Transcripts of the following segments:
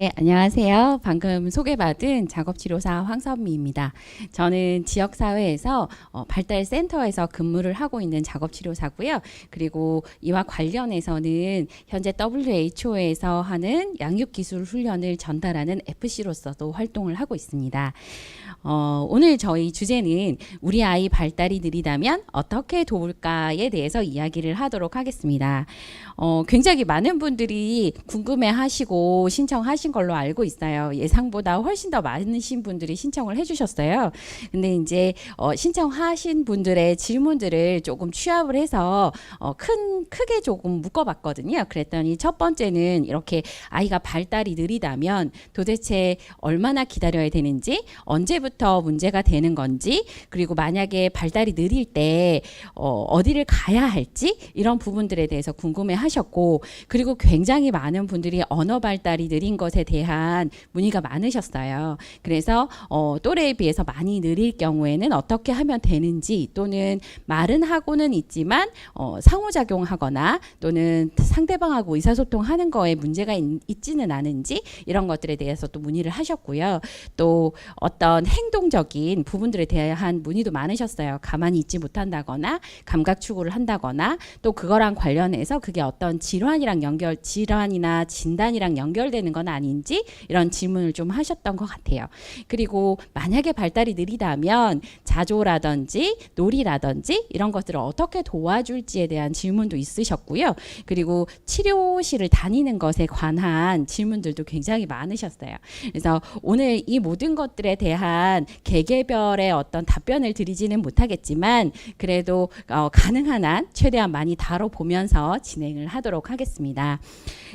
네, 안녕하세요. 방금 소개받은 작업치료사 황선미입니다. 저는 지역사회에서 발달센터에서 근무를 하고 있는 작업치료사고요. 그리고 이와 관련해서는 현재 WHO에서 하는 양육기술 훈련을 전달하는 FC로서도 활동을 하고 있습니다. 오늘 저희 주제는 우리 아이 발달이 느리다면 어떻게 도울까에 대해서 이야기를 하도록 하겠습니다. 굉장히 많은 분들이 궁금해하시고 신청하신 걸로 알고 있어요. 예상보다 훨씬 더 많으신 분들이 신청을 해주셨어요. 근데 이제 신청하신 분들의 질문들을 조금 취합을 해서 크게 조금 묶어봤거든요. 그랬더니 첫 번째는 이렇게 아이가 발달이 느리다면 도대체 얼마나 기다려야 되는지, 언제부터 문제가 되는 건지, 그리고 만약에 발달이 느릴 때 어디를 가야 할지 이런 부분들에 대해서 궁금해하셨고, 그리고 굉장히 많은 분들이 언어 발달이 느린 것에 대한 문의가 많으셨어요. 그래서 또래에 비해서 많이 느릴 경우에는 어떻게 하면 되는지, 또는 말은 하고는 있지만 상호작용하거나 또는 상대방하고 의사소통하는 거에 문제가 있지는 않은지, 이런 것들에 대해서 또 문의를 하셨고요. 또 어떤 행동적인 부분들에 대한 문의도 많으셨어요. 가만히 있지 못한다거나 감각 추구를 한다거나, 또 그거랑 관련해서 그게 어떤 질환이나 진단이랑 연결되는 건 아닌지, 이런 질문을 좀 하셨던 것 같아요. 그리고 만약에 발달이 느리다면 자조라든지 놀이라든지 이런 것들을 어떻게 도와줄지에 대한 질문도 있으셨고요. 그리고 치료실을 다니는 것에 관한 질문들도 굉장히 많으셨어요. 그래서 오늘 이 모든 것들에 대한 개개별의 어떤 답변을 드리지는 못하겠지만, 그래도 가능한 한 최대한 많이 다뤄보면서 진행을 하도록 하겠습니다.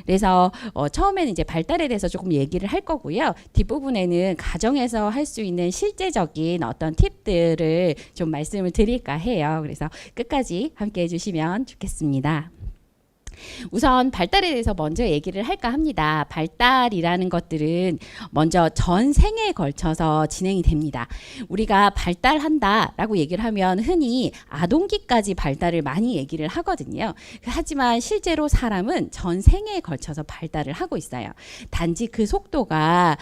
그래서 처음에는 이제 발달에 대해서 조금 얘기를 할 거고요. 뒷부분에는 가정에서 할 수 있는 실제적인 어떤 팁들을 좀 말씀을 드릴까 해요. 그래서 끝까지 함께 해주시면 좋겠습니다. 우선 발달에 대해서 먼저 얘기를 할까 합니다. 발달이라는 것들은 먼저 전 생애에 걸쳐서 진행이 됩니다. 우리가 발달한다라고 얘기를 하면 흔히 아동기까지 발달을 많이 얘기를 하거든요. 하지만 실제로 사람은 전 생애에 걸쳐서 발달을 하고 있어요. 단지 그 속도가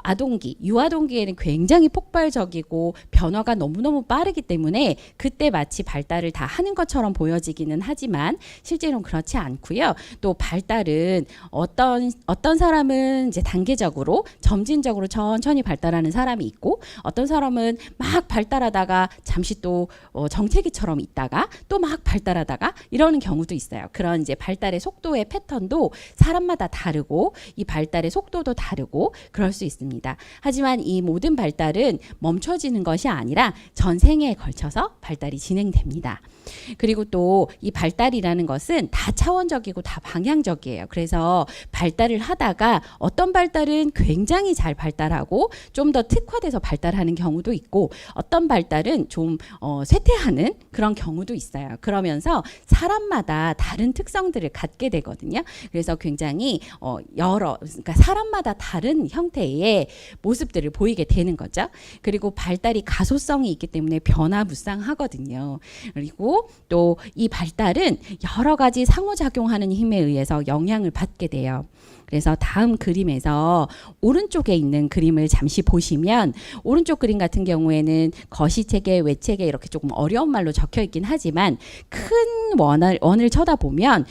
아동기, 유아동기에는 굉장히 폭발적이고 변화가 너무너무 빠르기 때문에 그때 마치 발달을 다 하는 것처럼 보여지기는 하지만 실제로는 그렇지 않고요. 또 발달은 어떤 사람은 이제 단계적으로 점진적으로 천천히 발달하는 사람이 있고, 어떤 사람은 막 발달하다가 잠시 또 정체기처럼 있다가 또 막 발달하다가 이러는 경우도 있어요. 그런 이제 발달의 속도의 패턴도 사람마다 다르고 이 발달의 속도도 다르고 그럴 수 있습니다. 하지만 이 모든 발달은 멈춰지는 것이 아니라 전 생애에 걸쳐서 발달이 진행됩니다. 그리고 또 이 발달이라는 것은 다 차원적이고 다 방향적이에요. 그래서 발달을 하다가 어떤 발달은 굉장히 잘 발달하고 좀 더 특화돼서 발달하는 경우도 있고, 어떤 발달은 좀 쇠퇴하는 그런 경우도 있어요. 그러면서 사람마다 다른 특성들을 갖게 되거든요. 그래서 굉장히 그러니까 사람마다 다른 형태의 모습들을 보이게 되는 거죠. 그리고 발달이 가소성이 있기 때문에 변화무쌍하거든요. 그리고 또 이 발달은 여러 가지 상호작용하는 힘에 의해서 영향을 받게 돼요. 그래서 다음 그림에서 오른쪽에 있는 그림을 잠시 보시면, 오른쪽 그림 같은 경우에는 거시체계, 외체계 이렇게 조금 어려운 말로 적혀 있긴 하지만, 큰 원을 쳐다보면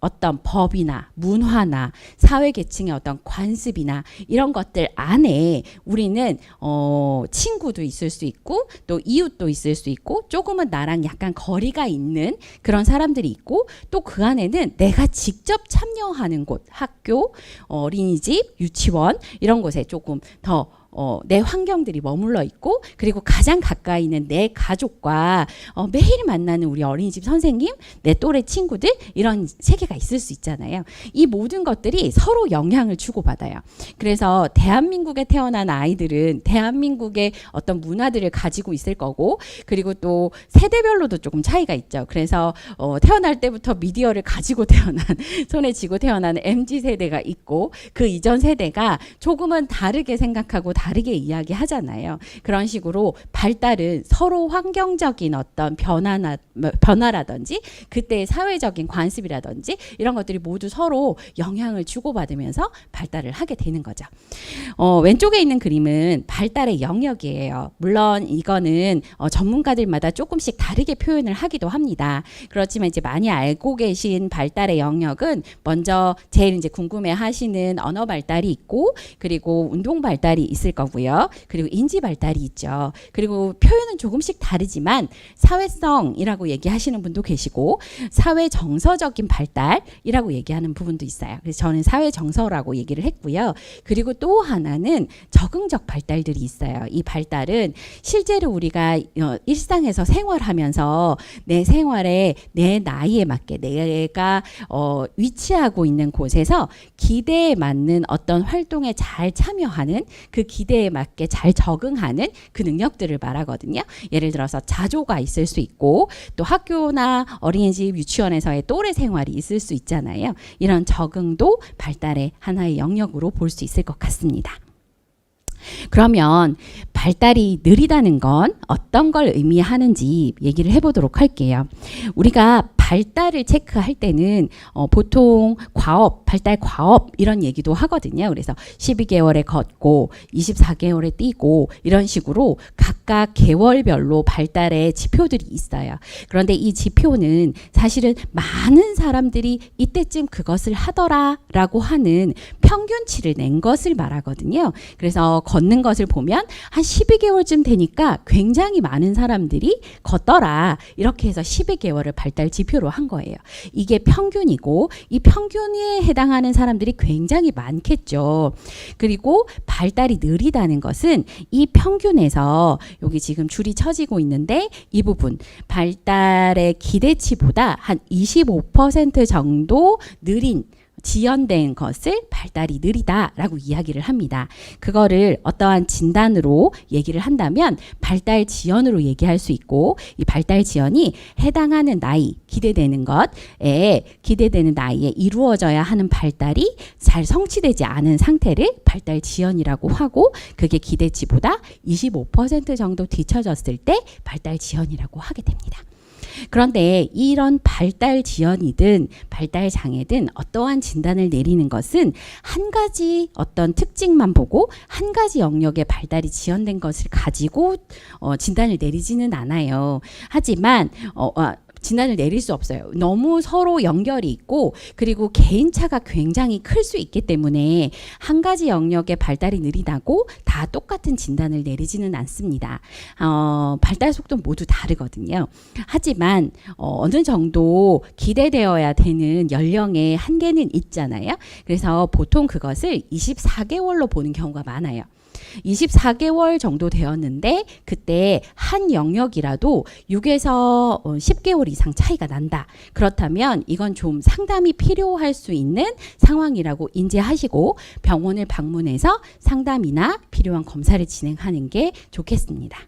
어떤 법이나 문화나 사회계층의 어떤 관습이나 이런 것들 안에 우리는 친구도 있을 수 있고, 또 이웃도 있을 수 있고, 조금은 나랑 약간 거리가 있는 그런 사람들이 있고, 또 그 안에는 내가 직접 참여하는 곳, 학교, 어린이집, 유치원 이런 곳에 조금 더 내 환경들이 머물러 있고, 그리고 가장 가까이 있는 내 가족과 매일 만나는 우리 어린이집 선생님, 내 또래 친구들, 이런 세계가 있을 수 있잖아요. 이 모든 것들이 서로 영향을 주고받아요. 그래서 대한민국에 태어난 아이들은 대한민국의 어떤 문화들을 가지고 있을 거고, 그리고 또 세대별로도 조금 차이가 있죠. 그래서 태어날 때부터 미디어를 가지고 태어난, 손에 쥐고 태어난 MZ세대가 있고, 그 이전 세대가 조금은 다르게 생각하고 다르게 이야기하잖아요. 그런 식으로 발달은 서로 환경적인 어떤 변화라든지 그때의 사회적인 관습이라든지 이런 것들이 모두 서로 영향을 주고받으면서 발달을 하게 되는 거죠. 왼쪽에 있는 그림은 발달의 영역이에요. 물론 이거는 전문가들마다 조금씩 다르게 표현을 하기도 합니다. 그렇지만 이제 많이 알고 계신 발달의 영역은 먼저 제일 이제 궁금해 하시는 언어 발달이 있고, 그리고 운동 발달이 있을 거고요. 그리고 인지 발달이 있죠. 그리고 표현은 조금씩 다르지만 사회성이라고 얘기하시는 분도 계시고 사회 정서적인 발달이라고 얘기하는 부분도 있어요. 그래서 저는 사회 정서라고 얘기를 했고요. 그리고 또 하나는 적응적 발달들이 있어요. 이 발달은 실제로 우리가 일상에서 생활하면서 내 생활에 내 나이에 맞게 내가 위치하고 있는 곳에서 기대에 맞는 어떤 활동에 잘 참여하는, 그 기대에 맞게 잘 적응하는 그 능력들을 말하거든요. 예를 들어서 자조가 있을 수 있고 또 학교나 어린이집, 유치원에서의 또래 생활이 있을 수 있잖아요. 이런 적응도 발달의 하나의 영역으로 볼 수 있을 것 같습니다. 그러면 발달이 느리다는 건 어떤 걸 의미하는지 얘기를 해보도록 할게요. 우리가 발달을 체크할 때는 보통 과업, 발달 과업 이런 얘기도 하거든요. 그래서 12개월에 걷고 24개월에 뛰고 이런 식으로 각각 개월별로 발달의 지표들이 있어요. 그런데 이 지표는 사실은 많은 사람들이 이때쯤 그것을 하더라라고 하는 평균치를 낸 것을 말하거든요. 그래서 걷는 것을 보면 한 12개월쯤 되니까 굉장히 많은 사람들이 걷더라. 이렇게 해서 12개월을 발달 지표로 한 거예요. 이게 평균이고 이 평균에 해당하는 사람들이 굉장히 많겠죠. 그리고 발달이 느리다는 것은 이 평균에서 여기 지금 줄이 쳐지고 있는데 이 부분 발달의 기대치보다 한 25% 정도 느린 지연된 것을 발달이 느리다라고 이야기를 합니다. 그거를 어떠한 진단으로 얘기를 한다면 발달 지연으로 얘기할 수 있고, 이 발달 지연이 해당하는 나이, 기대되는 나이에 이루어져야 하는 발달이 잘 성취되지 않은 상태를 발달 지연이라고 하고, 그게 기대치보다 25% 정도 뒤처졌을 때 발달 지연이라고 하게 됩니다. 그런데 이런 발달 지연이든 발달 장애든 어떠한 진단을 내리는 것은 한 가지 어떤 특징만 보고 한 가지 영역의 발달이 지연된 것을 가지고 진단을 내리지는 않아요. 하지만 진단을 내릴 수 없어요. 너무 서로 연결이 있고 그리고 개인차가 굉장히 클 수 있기 때문에 한 가지 영역의 발달이 느리다고 다 똑같은 진단을 내리지는 않습니다. 발달 속도 모두 다르거든요. 하지만 어느 정도 기대되어야 되는 연령의 한계는 있잖아요. 그래서 보통 그것을 24개월로 보는 경우가 많아요. 24개월 정도 되었는데 그때 한 영역이라도 6에서 10개월 이상 차이가 난다. 그렇다면 이건 좀 상담이 필요할 수 있는 상황이라고 인지하시고 병원을 방문해서 상담이나 필요한 검사를 진행하는 게 좋겠습니다.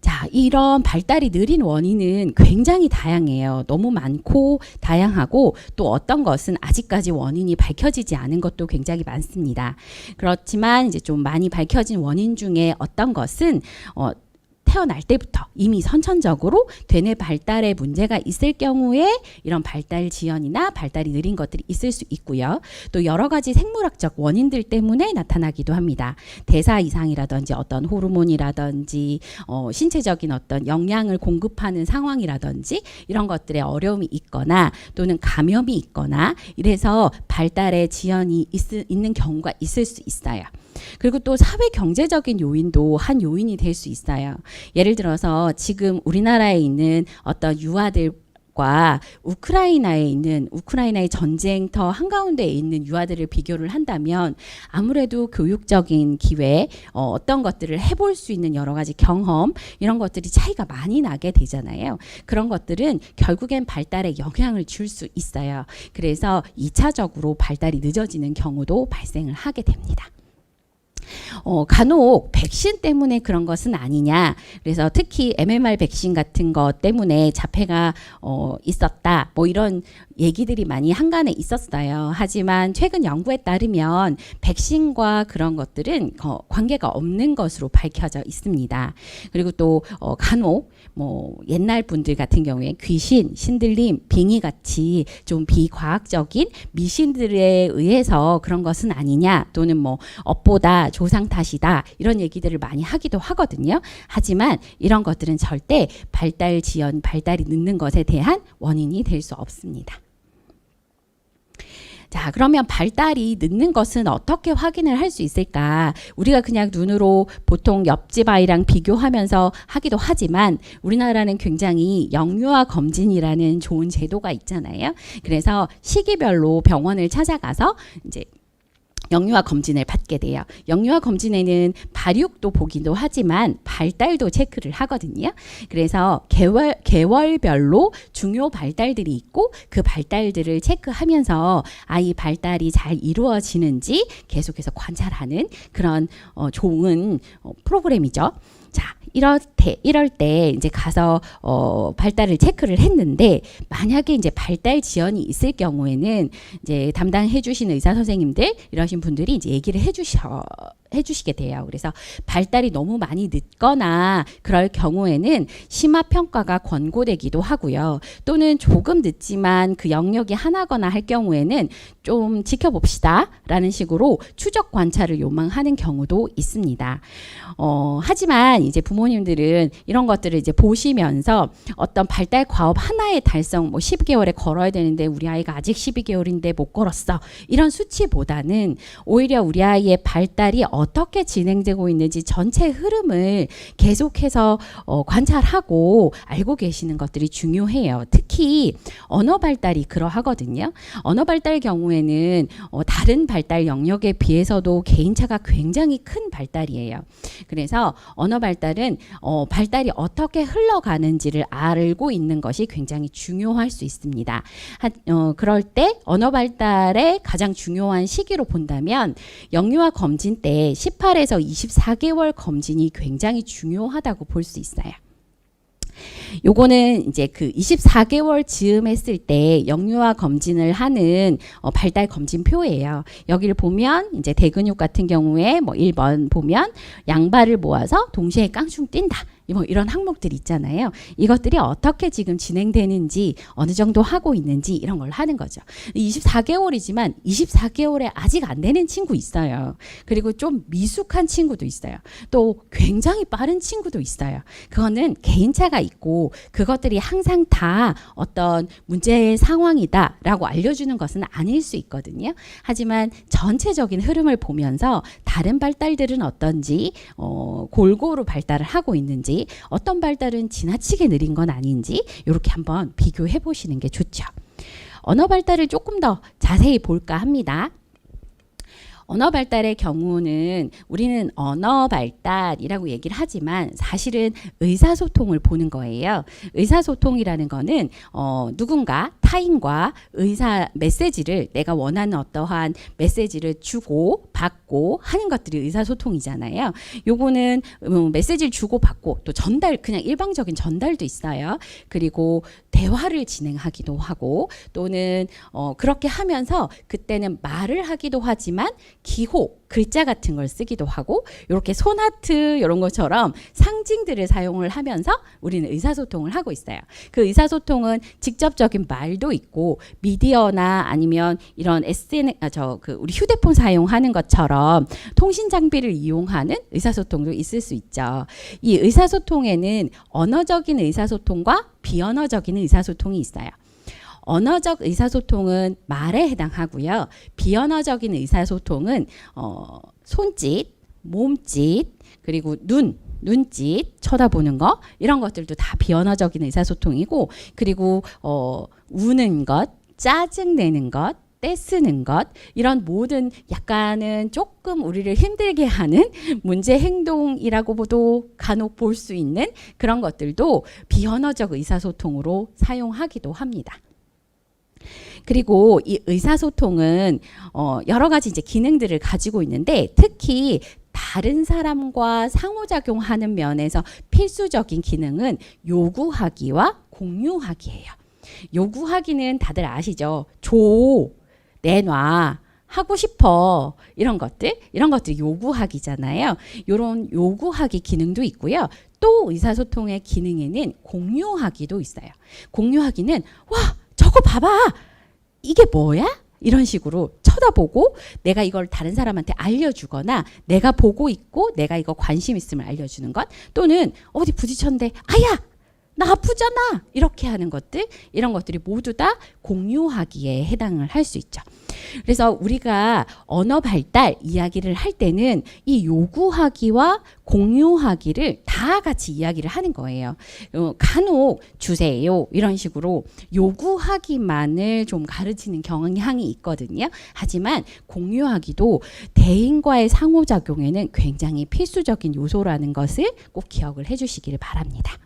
자, 이런 발달이 느린 원인은 굉장히 다양해요. 너무 많고 다양하고 또 어떤 것은 아직까지 원인이 밝혀지지 않은 것도 굉장히 많습니다. 그렇지만 이제 좀 많이 밝혀진 원인 중에 어떤 것은 태어날 때부터 이미 선천적으로 되뇌 발달에 문제가 있을 경우에 이런 발달 지연이나 발달이 느린 것들이 있을 수 있고요. 또 여러 가지 생물학적 원인들 때문에 나타나기도 합니다. 대사 이상이라든지 어떤 호르몬이라든지 신체적인 어떤 영양을 공급하는 상황이라든지 이런 것들에 어려움이 있거나 또는 감염이 있거나 이래서 발달에 지연이 있는 경우가 있을 수 있어요. 그리고 또 사회 경제적인 요인도 한 요인이 될 수 있어요. 예를 들어서 지금 우리나라에 있는 어떤 유아들과 우크라이나의 전쟁터 한가운데에 있는 유아들을 비교를 한다면 아무래도 교육적인 기회, 어떤 것들을 해볼 수 있는 여러 가지 경험 이런 것들이 차이가 많이 나게 되잖아요. 그런 것들은 결국엔 발달에 영향을 줄 수 있어요. 그래서 2차적으로 발달이 늦어지는 경우도 발생을 하게 됩니다. 간혹 백신 때문에 그런 것은 아니냐. 그래서 특히 MMR 백신 같은 것 때문에 자폐가 있었다. 뭐 이런 얘기들이 많이 한간에 있었어요. 하지만 최근 연구에 따르면 백신과 그런 것들은 관계가 없는 것으로 밝혀져 있습니다. 그리고 또 간혹 뭐 옛날 분들 같은 경우에 귀신, 신들림, 빙의 같이 좀 비과학적인 미신들에 의해서 그런 것은 아니냐, 또는 뭐 업보다 조상 탓이다, 이런 얘기들을 많이 하기도 하거든요. 하지만 이런 것들은 절대 발달이 늦는 것에 대한 원인이 될 수 없습니다. 자, 그러면 발달이 늦는 것은 어떻게 확인을 할 수 있을까? 우리가 그냥 눈으로 보통 옆집 아이랑 비교하면서 하기도 하지만 우리나라는 굉장히 영유아 검진이라는 좋은 제도가 있잖아요. 그래서 시기별로 병원을 찾아가서 이제 영유아 검진을 받게 돼요. 영유아 검진에는 발육도 보기도 하지만 발달도 체크를 하거든요. 그래서 계월별로 중요 발달들이 있고 그 발달들을 체크하면서 아이 발달이 잘 이루어지는지 계속해서 관찰하는 그런 좋은 프로그램이죠. 자, 이럴 때 이제 가서 발달을 체크를 했는데, 만약에 이제 발달 지연이 있을 경우에는 이제 담당해 주시는 의사 선생님들 이러신 분들이 이제 얘기를 해주시게 돼요. 그래서 발달이 너무 많이 늦거나 그럴 경우에는 심화 평가가 권고되기도 하고요. 또는 조금 늦지만 그 영역이 하나거나 할 경우에는 좀 지켜봅시다 라는 식으로 추적 관찰을 요망하는 경우도 있습니다. 하지만 이제 부모님들은 이런 것들을 이제 보시면서 어떤 발달 과업 하나의 달성, 뭐 12개월에 걸어야 되는데 우리 아이가 아직 12개월인데 못 걸었어, 이런 수치보다는 오히려 우리 아이의 발달이 어떻게 진행되고 있는지 전체 흐름을 계속해서 관찰하고 알고 계시는 것들이 중요해요. 특히 언어 발달이 그러하거든요. 언어 발달 경우에는 다른 발달 영역에 비해서도 개인차가 굉장히 큰 발달이에요. 그래서 언어 발달은 발달이 어떻게 흘러가는지를 알고 있는 것이 굉장히 중요할 수 있습니다. 그럴 때 언어 발달의 가장 중요한 시기로 본다면 영유아 검진 때 18에서 24개월 검진이 굉장히 중요하다고 볼 수 있어요. 요거는 이제 그 24개월 즈음 했을 때 영유아 검진을 하는 발달 검진표예요. 여기를 보면 이제 대근육 같은 경우에 뭐 1번 보면 양발을 모아서 동시에 깡충 뛴다, 뭐 이런 항목들 있잖아요. 이것들이 어떻게 지금 진행되는지, 어느 정도 하고 있는지, 이런 걸 하는 거죠. 24개월이지만 24개월에 아직 안 되는 친구 있어요. 그리고 좀 미숙한 친구도 있어요. 또 굉장히 빠른 친구도 있어요. 그거는 개인차가 있고 그것들이 항상 다 어떤 문제의 상황이다 라고 알려주는 것은 아닐 수 있거든요. 하지만 전체적인 흐름을 보면서 다른 발달들은 어떤지, 골고루 발달을 하고 있는지, 어떤 발달은 지나치게 느린 건 아닌지 이렇게 한번 비교해 보시는 게 좋죠. 언어 발달을 조금 더 자세히 볼까 합니다. 언어 발달의 경우는 우리는 언어 발달이라고 얘기를 하지만 사실은 의사소통을 보는 거예요. 의사소통이라는 거는 누군가 타인과 메시지를, 내가 원하는 어떠한 메시지를 주고 받고 하는 것들이 의사소통이잖아요. 요거는 메시지를 주고 받고 또 전달, 그냥 일방적인 전달도 있어요. 그리고 대화를 진행하기도 하고, 또는 그렇게 하면서 그때는 말을 하기도 하지만 기호, 글자 같은 걸 쓰기도 하고, 이렇게 손하트 이런 것처럼 상징들을 사용을 하면서 우리는 의사소통을 하고 있어요. 그 의사소통은 직접적인 말도 있고, 미디어나 아니면 이런 우리 휴대폰 사용하는 것처럼 통신 장비를 이용하는 의사소통도 있을 수 있죠. 이 의사소통에는 언어적인 의사소통과 비언어적인 의사소통이 있어요. 언어적 의사소통은 말에 해당하고요. 비언어적인 의사소통은 손짓, 몸짓, 그리고 눈짓, 쳐다보는 거, 이런 것들도 다 비언어적인 의사소통이고, 그리고 우는 것, 짜증내는 것, 떼쓰는 것, 이런 모든 약간은 조금 우리를 힘들게 하는 문제 행동이라고도 간혹 볼 수 있는 그런 것들도 비언어적 의사소통으로 사용하기도 합니다. 그리고 이 의사소통은 여러 가지 이제 기능들을 가지고 있는데, 특히 다른 사람과 상호작용하는 면에서 필수적인 기능은 요구하기와 공유하기예요. 요구하기는 다들 아시죠? 줘, 내놔, 하고 싶어, 이런 것들이 요구하기잖아요. 이런 요구하기 기능도 있고요. 또 의사소통의 기능에는 공유하기도 있어요. 공유하기는 와, 저거 봐봐, 이게 뭐야? 이런 식으로 쳐다보고 내가 이걸 다른 사람한테 알려주거나 내가 보고 있고 내가 이거 관심 있음을 알려주는 것, 또는 어디 부딪혔는데 아야 나 아프잖아, 이렇게 하는 것들, 이런 것들이 모두 다 공유하기에 해당을 할 수 있죠. 그래서 우리가 언어 발달 이야기를 할 때는 이 요구하기와 공유하기를 다 같이 이야기를 하는 거예요. 간혹 주세요 이런 식으로 요구하기만을 좀 가르치는 경향이 있거든요. 하지만 공유하기도 대인과의 상호작용에는 굉장히 필수적인 요소라는 것을 꼭 기억을 해주시기를 바랍니다.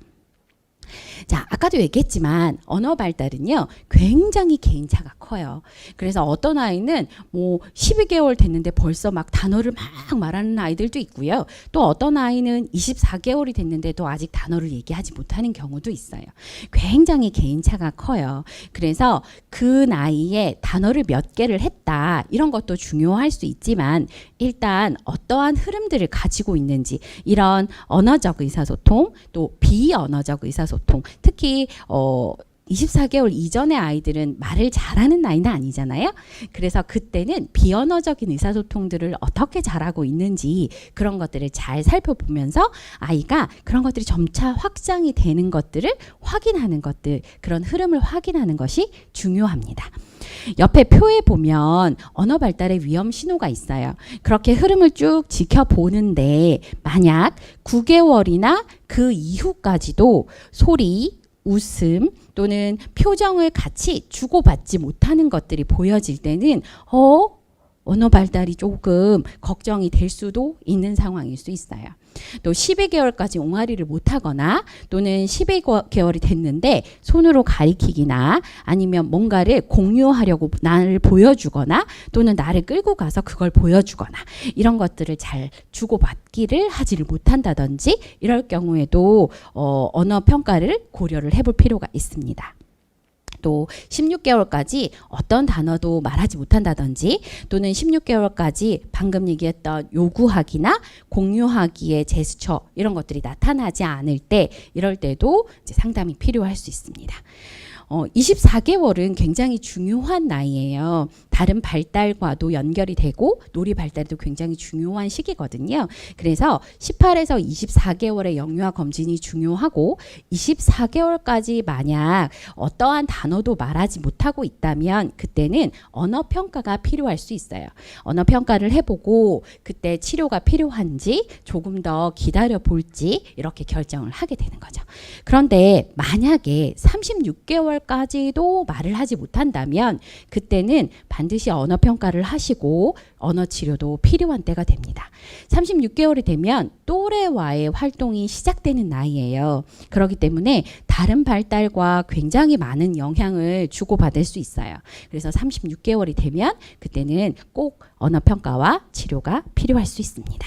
자, 아까도 얘기했지만 언어 발달은요 굉장히 개인차가 커요. 그래서 어떤 아이는 뭐 12개월 됐는데 벌써 막 단어를 막 말하는 아이들도 있고요. 또 어떤 아이는 24개월이 됐는데도 아직 단어를 얘기하지 못하는 경우도 있어요. 굉장히 개인차가 커요. 그래서 그 나이에 단어를 몇 개를 했다, 이런 것도 중요할 수 있지만 일단 어떠한 흐름들을 가지고 있는지, 이런 언어적 의사소통, 또 비언어적 의사소통, 특히 24개월 이전의 아이들은 말을 잘하는 나이는 아니잖아요. 그래서 그때는 비언어적인 의사소통들을 어떻게 잘하고 있는지 그런 것들을 잘 살펴보면서 아이가 그런 것들이 점차 확장이 되는 것들을 확인하는 것들, 그런 흐름을 확인하는 것이 중요합니다. 옆에 표에 보면 언어 발달의 위험 신호가 있어요. 그렇게 흐름을 쭉 지켜보는데 만약 9개월이나 그 이후까지도 소리, 웃음 또는 표정을 같이 주고받지 못하는 것들이 보여질 때는 언어 발달이 조금 걱정이 될 수도 있는 상황일 수 있어요. 또 12개월까지 옹알이를 못하거나 또는 12개월이 됐는데 손으로 가리키기나 아니면 뭔가를 공유하려고 나를 보여주거나 또는 나를 끌고 가서 그걸 보여주거나 이런 것들을 잘 주고받기를 하지를 못한다든지, 이럴 경우에도 언어 평가를 고려를 해볼 필요가 있습니다. 또 16개월까지 어떤 단어도 말하지 못한다든지, 또는 16개월까지 방금 얘기했던 요구하기나 공유하기의 제스처, 이런 것들이 나타나지 않을 때, 이럴 때도 이제 상담이 필요할 수 있습니다. 24개월은 굉장히 중요한 나이예요. 다른 발달과도 연결이 되고 놀이 발달도 굉장히 중요한 시기거든요. 그래서 18에서 24개월의 영유아 검진이 중요하고, 24개월까지 만약 어떠한 단어도 말하지 못하고 있다면 그때는 언어 평가가 필요할 수 있어요. 언어 평가를 해보고 그때 치료가 필요한지 조금 더 기다려 볼지 이렇게 결정을 하게 되는 거죠. 그런데 만약에 36개월까지도 말을 하지 못한다면 그때는 반드시 언어 평가를 하시고 언어 치료도 필요한 때가 됩니다. 36개월이 되면 또래와의 활동이 시작되는 나이예요. 그렇기 때문에 다른 발달과 굉장히 많은 영향을 주고받을 수 있어요. 그래서 36개월이 되면 그때는 꼭 언어 평가와 치료가 필요할 수 있습니다.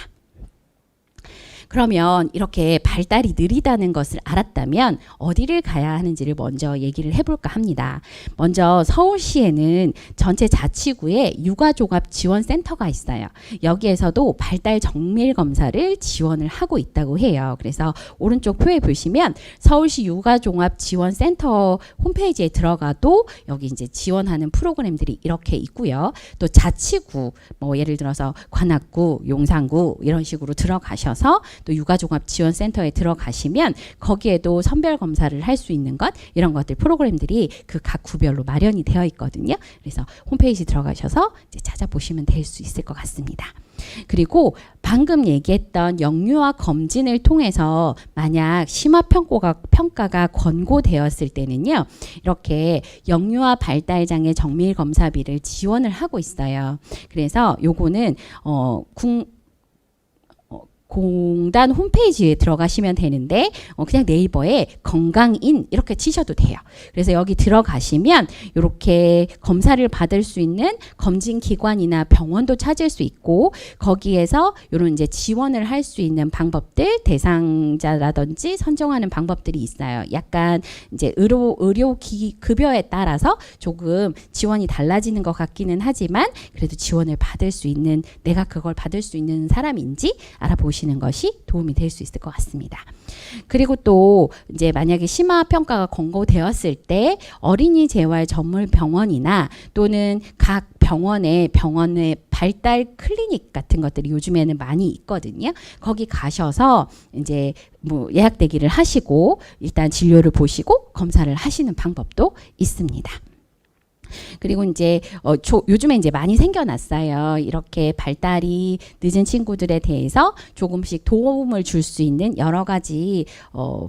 그러면 이렇게 발달이 느리다는 것을 알았다면 어디를 가야 하는지를 먼저 얘기를 해볼까 합니다. 먼저 서울시에는 전체 자치구에 육아종합지원센터가 있어요. 여기에서도 발달 정밀 검사를 지원을 하고 있다고 해요. 그래서 오른쪽 표에 보시면 서울시 육아종합지원센터 홈페이지에 들어가도 여기 이제 지원하는 프로그램들이 이렇게 있고요. 또 자치구, 뭐 예를 들어서 관악구, 용산구 이런 식으로 들어가셔서 또 육아종합지원센터에 들어가시면 거기에도 선별 검사를 할 수 있는 것, 이런 것들 프로그램들이 그 각 구별로 마련이 되어 있거든요. 그래서 홈페이지 들어가셔서 이제 찾아보시면 될 수 있을 것 같습니다. 그리고 방금 얘기했던 영유아 검진을 통해서 만약 심화 평가가 권고되었을 때는요, 이렇게 영유아 발달장애 정밀 검사비를 지원을 하고 있어요. 그래서 요거는 공단 홈페이지에 들어가시면 되는데 그냥 네이버에 건강인 이렇게 치셔도 돼요. 그래서 여기 들어가시면 이렇게 검사를 받을 수 있는 검진 기관이나 병원도 찾을 수 있고 거기에서 이런 이제 지원을 할 수 있는 방법들 대상자라든지 선정하는 방법들이 있어요. 약간 이제 의료 급여에 따라서 조금 지원이 달라지는 것 같기는 하지만 그래도 지원을 받을 수 있는 내가 그걸 받을 수 있는 사람인지 알아보시는 것이 도움이 될 수 있을 것 같습니다. 그리고 또 이제 만약에 심화 평가가 권고되었을 때 어린이 재활 전문 병원이나 또는 각 병원의 발달 클리닉 같은 것들이 요즘에는 많이 있거든요. 거기 가셔서 이제 뭐 예약 대기를 하시고 일단 진료를 보시고 검사를 하시는 방법도 있습니다. 그리고 이제 요즘에 이제 많이 생겨났어요. 이렇게 발달이 늦은 친구들에 대해서 조금씩 도움을 줄 수 있는 여러 가지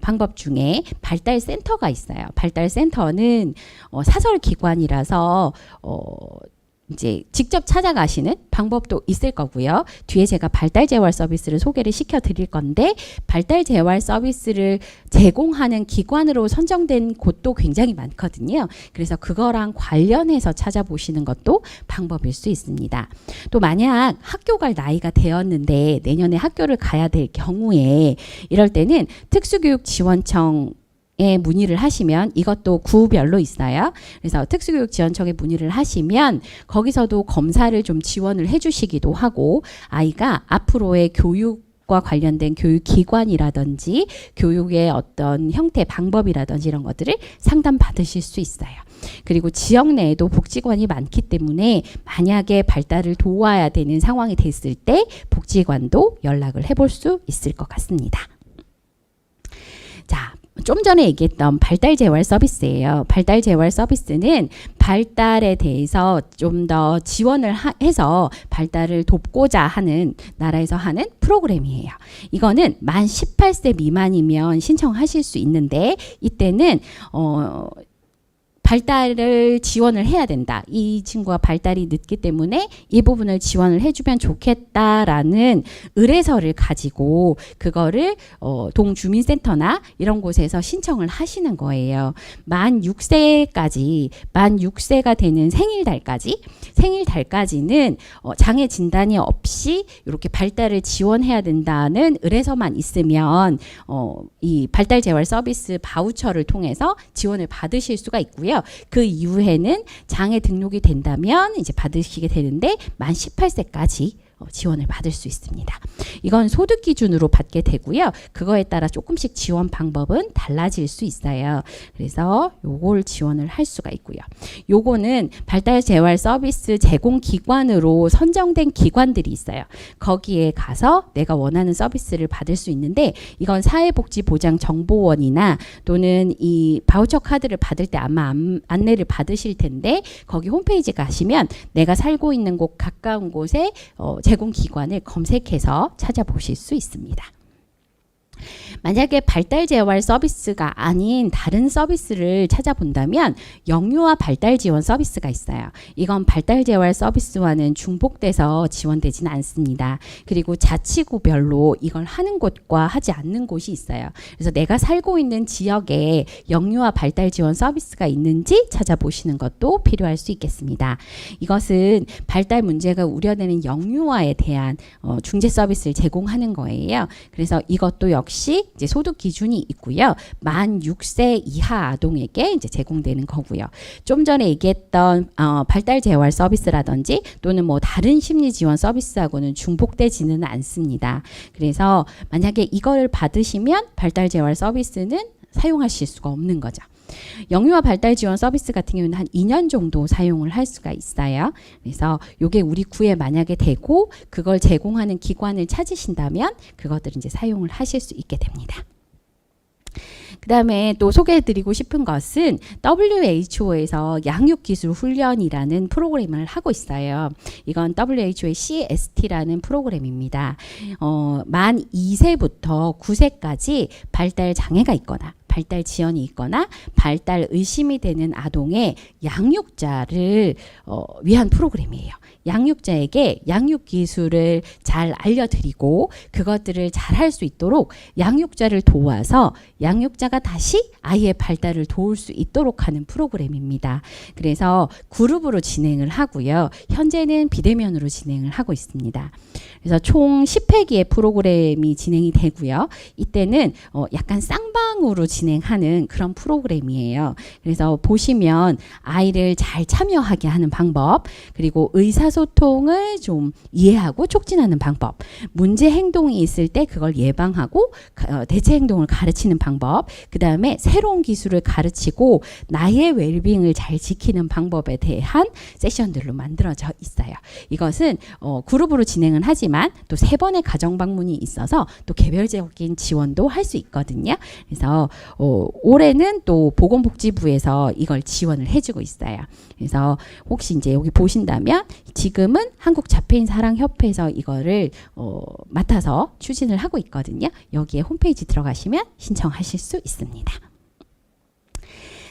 방법 중에 발달 센터가 있어요. 발달 센터는 사설 기관이라서 이제 직접 찾아가시는 방법도 있을 거고요. 뒤에 제가 발달 재활 서비스를 소개를 시켜 드릴 건데 발달 재활 서비스를 제공하는 기관으로 선정된 곳도 굉장히 많거든요. 그래서 그거랑 관련해서 찾아보시는 것도 방법일 수 있습니다. 또 만약 학교 갈 나이가 되었는데 내년에 학교를 가야 될 경우에 이럴 때는 특수교육지원청 에 문의를 하시면 이것도 구별로 있어요. 그래서 특수교육지원청에 문의를 하시면 거기서도 검사를 좀 지원을 해주시기도 하고 아이가 앞으로의 교육과 관련된 교육기관이라든지 교육의 어떤 형태 방법이라든지 이런 것들을 상담받으실 수 있어요. 그리고 지역 내에도 복지관이 많기 때문에 만약에 발달을 도와야 되는 상황이 됐을 때 복지관도 연락을 해볼 수 있을 것 같습니다. 자, 좀 전에 얘기했던 발달 재활 서비스예요. 발달 재활 서비스는 발달에 대해서 좀 더 지원을 해서 발달을 돕고자 하는 나라에서 하는 프로그램이에요. 이거는 만 18세 미만이면 신청하실 수 있는데 이때는 발달을 지원을 해야 된다. 이 친구가 발달이 늦기 때문에 이 부분을 지원을 해주면 좋겠다라는 의뢰서를 가지고 그거를 동주민센터나 이런 곳에서 신청을 하시는 거예요. 만 6세가 되는 생일달까지는 장애 진단이 없이 이렇게 발달을 지원해야 된다는 의뢰서만 있으면 이 발달 재활 서비스 바우처를 통해서 지원을 받으실 수가 있고요. 그 이후에는 장애 등록이 된다면 이제 받으시게 되는데 만 18세까지 지원을 받을 수 있습니다. 이건 소득 기준으로 받게 되고요. 그거에 따라 조금씩 지원 방법은 달라질 수 있어요. 그래서 요걸 지원을 할 수가 있고요. 요거는 발달 재활 서비스 제공 기관으로 선정된 기관들이 있어요. 거기에 가서 내가 원하는 서비스를 받을 수 있는데 이건 사회복지보장정보원이나 또는 이 바우처 카드를 받을 때 아마 안내를 받으실 텐데 거기 홈페이지 가시면 내가 살고 있는 곳 가까운 곳에 제공기관을 검색해서 찾아보실 수 있습니다. 만약에 발달 재활 서비스가 아닌 다른 서비스를 찾아본다면 영유아 발달 지원 서비스가 있어요. 이건 발달 재활 서비스와는 중복돼서 지원되지는 않습니다. 그리고 자치구별로 이걸 하는 곳과 하지 않는 곳이 있어요. 그래서 내가 살고 있는 지역에 영유아 발달 지원 서비스가 있는지 찾아보시는 것도 필요할 수 있겠습니다. 이것은 발달 문제가 우려되는 영유아에 대한 중재 서비스를 제공하는 거예요. 그래서 이것도 역시 이제 소득 기준이 있고요. 만 6세 이하 아동에게 이제 제공되는 거고요. 좀 전에 얘기했던 발달 재활 서비스라든지 또는 뭐 다른 심리 지원 서비스하고는 중복되지는 않습니다. 그래서 만약에 이걸 받으시면 발달 재활 서비스는 사용하실 수가 없는 거죠. 영유아 발달 지원 서비스 같은 경우는 한 2년 정도 사용을 할 수가 있어요. 그래서 이게 우리 구에 만약에 되고 그걸 제공하는 기관을 찾으신다면 그것들을 이제 사용을 하실 수 있게 됩니다. 그 다음에 또 소개해드리고 싶은 것은 WHO에서 양육기술훈련이라는 프로그램을 하고 있어요. 이건 WHO의 CST라는 프로그램입니다. 만 2세부터 9세까지 발달 장애가 있거나 발달 지연이 있거나 발달 의심이 되는 아동의 양육자를 위한 프로그램이에요. 양육자에게 양육 기술을 잘 알려드리고 그것들을 잘 할 수 있도록 양육자를 도와서 양육자가 다시 아이의 발달을 도울 수 있도록 하는 프로그램입니다. 그래서 그룹으로 진행을 하고요. 현재는 비대면으로 진행을 하고 있습니다. 그래서 총 10회기의 프로그램이 진행이 되고요. 이때는 약간 쌍방으로 진행하는 그런 프로그램이에요. 그래서 보시면 아이를 잘 참여하게 하는 방법, 그리고 의사소통을 좀 이해하고 촉진하는 방법, 문제 행동이 있을 때 그걸 예방하고 대체 행동을 가르치는 방법, 그 다음에 새로운 기술을 가르치고 나의 웰빙을 잘 지키는 방법에 대한 세션들로 만들어져 있어요. 이것은 그룹으로 진행은 하지만 또 3번의 가정 방문이 있어서 또 개별적인 지원도 할 수 있거든요. 그래서 올해는 또 보건복지부에서 이걸 지원을 해주고 있어요. 그래서 혹시 이제 여기 보신다면 지금은 한국자폐인사랑협회에서 이거를 맡아서 추진을 하고 있거든요. 여기에 홈페이지 들어가시면 신청하실 수 있습니다.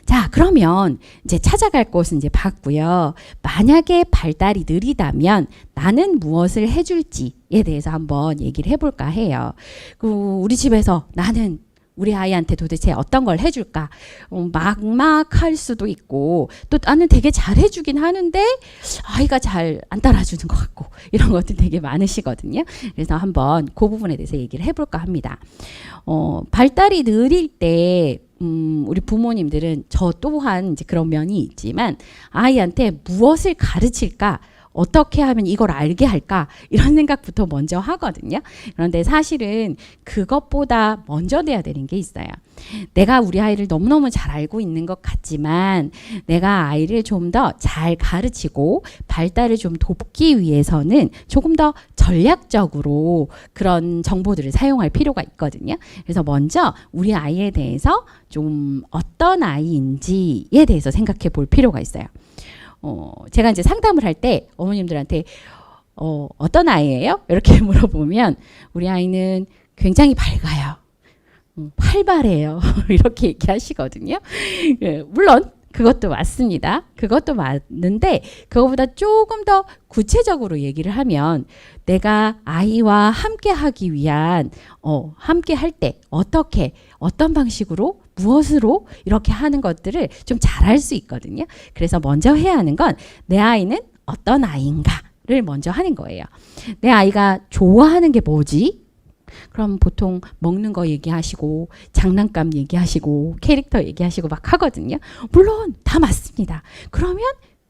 자, 그러면 이제 찾아갈 곳은 이제 봤고요. 만약에 발달이 느리다면 나는 무엇을 해줄지에 대해서 한번 얘기를 해볼까 해요. 우리 집에서 나는 우리 아이한테 도대체 어떤 걸 해줄까? 막막할 수도 있고 또 나는 되게 잘해주긴 하는데 아이가 잘 안 따라주는 것 같고 이런 것들 되게 많으시거든요. 그래서 한번 그 부분에 대해서 얘기를 해볼까 합니다. 발달이 느릴 때 우리 부모님들은 저 또한 이제 그런 면이 있지만 아이한테 무엇을 가르칠까? 어떻게 하면 이걸 알게 할까? 이런 생각부터 먼저 하거든요. 그런데 사실은 그것보다 먼저 돼야 되는 게 있어요. 내가 우리 아이를 너무너무 잘 알고 있는 것 같지만 내가 아이를 좀 더 잘 가르치고 발달을 좀 돕기 위해서는 조금 더 전략적으로 그런 정보들을 사용할 필요가 있거든요. 그래서 먼저 우리 아이에 대해서 좀 어떤 아이인지에 대해서 생각해 볼 필요가 있어요. 제가 이제 상담을 할 때 어머님들한테 어떤 아이예요? 이렇게 물어보면 우리 아이는 굉장히 밝아요. 활발해요. 이렇게 얘기하시거든요. 물론 그것도 맞습니다. 그것도 맞는데 그거보다 조금 더 구체적으로 얘기를 하면 내가 아이와 함께 하기 위한 함께 할 때 어떻게 어떤 방식으로 무엇으로 이렇게 하는 것들을 좀 잘할 수 있거든요. 그래서 먼저 해야 하는 건 내 아이는 어떤 아이인가를 먼저 하는 거예요. 내 아이가 좋아하는 게 뭐지? 그럼 보통 먹는 거 얘기하시고 장난감 얘기하시고 캐릭터 얘기하시고 막 하거든요. 물론 다 맞습니다. 그러면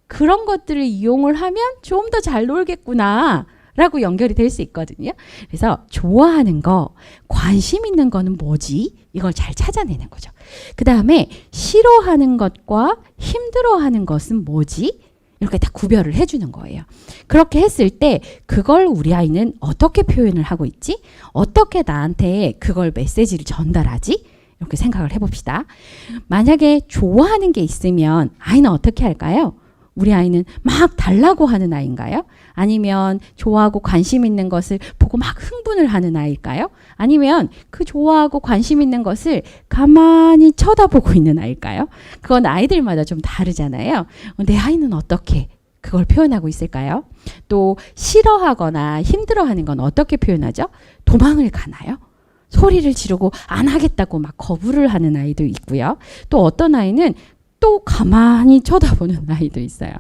그런 것들을 이용을 하면 좀 더 잘 놀겠구나 라고 연결이 될 수 있거든요. 그래서 좋아하는 거, 관심 있는 거는 뭐지? 이걸 잘 찾아내는 거죠. 그 다음에 싫어하는 것과 힘들어하는 것은 뭐지? 이렇게 다 구별을 해주는 거예요. 그렇게 했을 때 그걸 우리 아이는 어떻게 표현을 하고 있지? 어떻게 나한테 그걸 메시지를 전달하지? 이렇게 생각을 해봅시다. 만약에 좋아하는 게 있으면 아이는 어떻게 할까요? 우리 아이는 막 달라고 하는 아이인가요? 아니면 좋아하고 관심 있는 것을 보고 막 흥분을 하는 아이일까요? 아니면 그 좋아하고 관심 있는 것을 가만히 쳐다보고 있는 아이일까요? 그건 아이들마다 좀 다르잖아요. 내 아이는 어떻게 그걸 표현하고 있을까요? 또 싫어하거나 힘들어하는 건 어떻게 표현하죠? 도망을 가나요? 소리를 지르고 안 하겠다고 막 거부를 하는 아이도 있고요. 또 어떤 아이는 또 가만히 쳐다보는 아이도 있어요.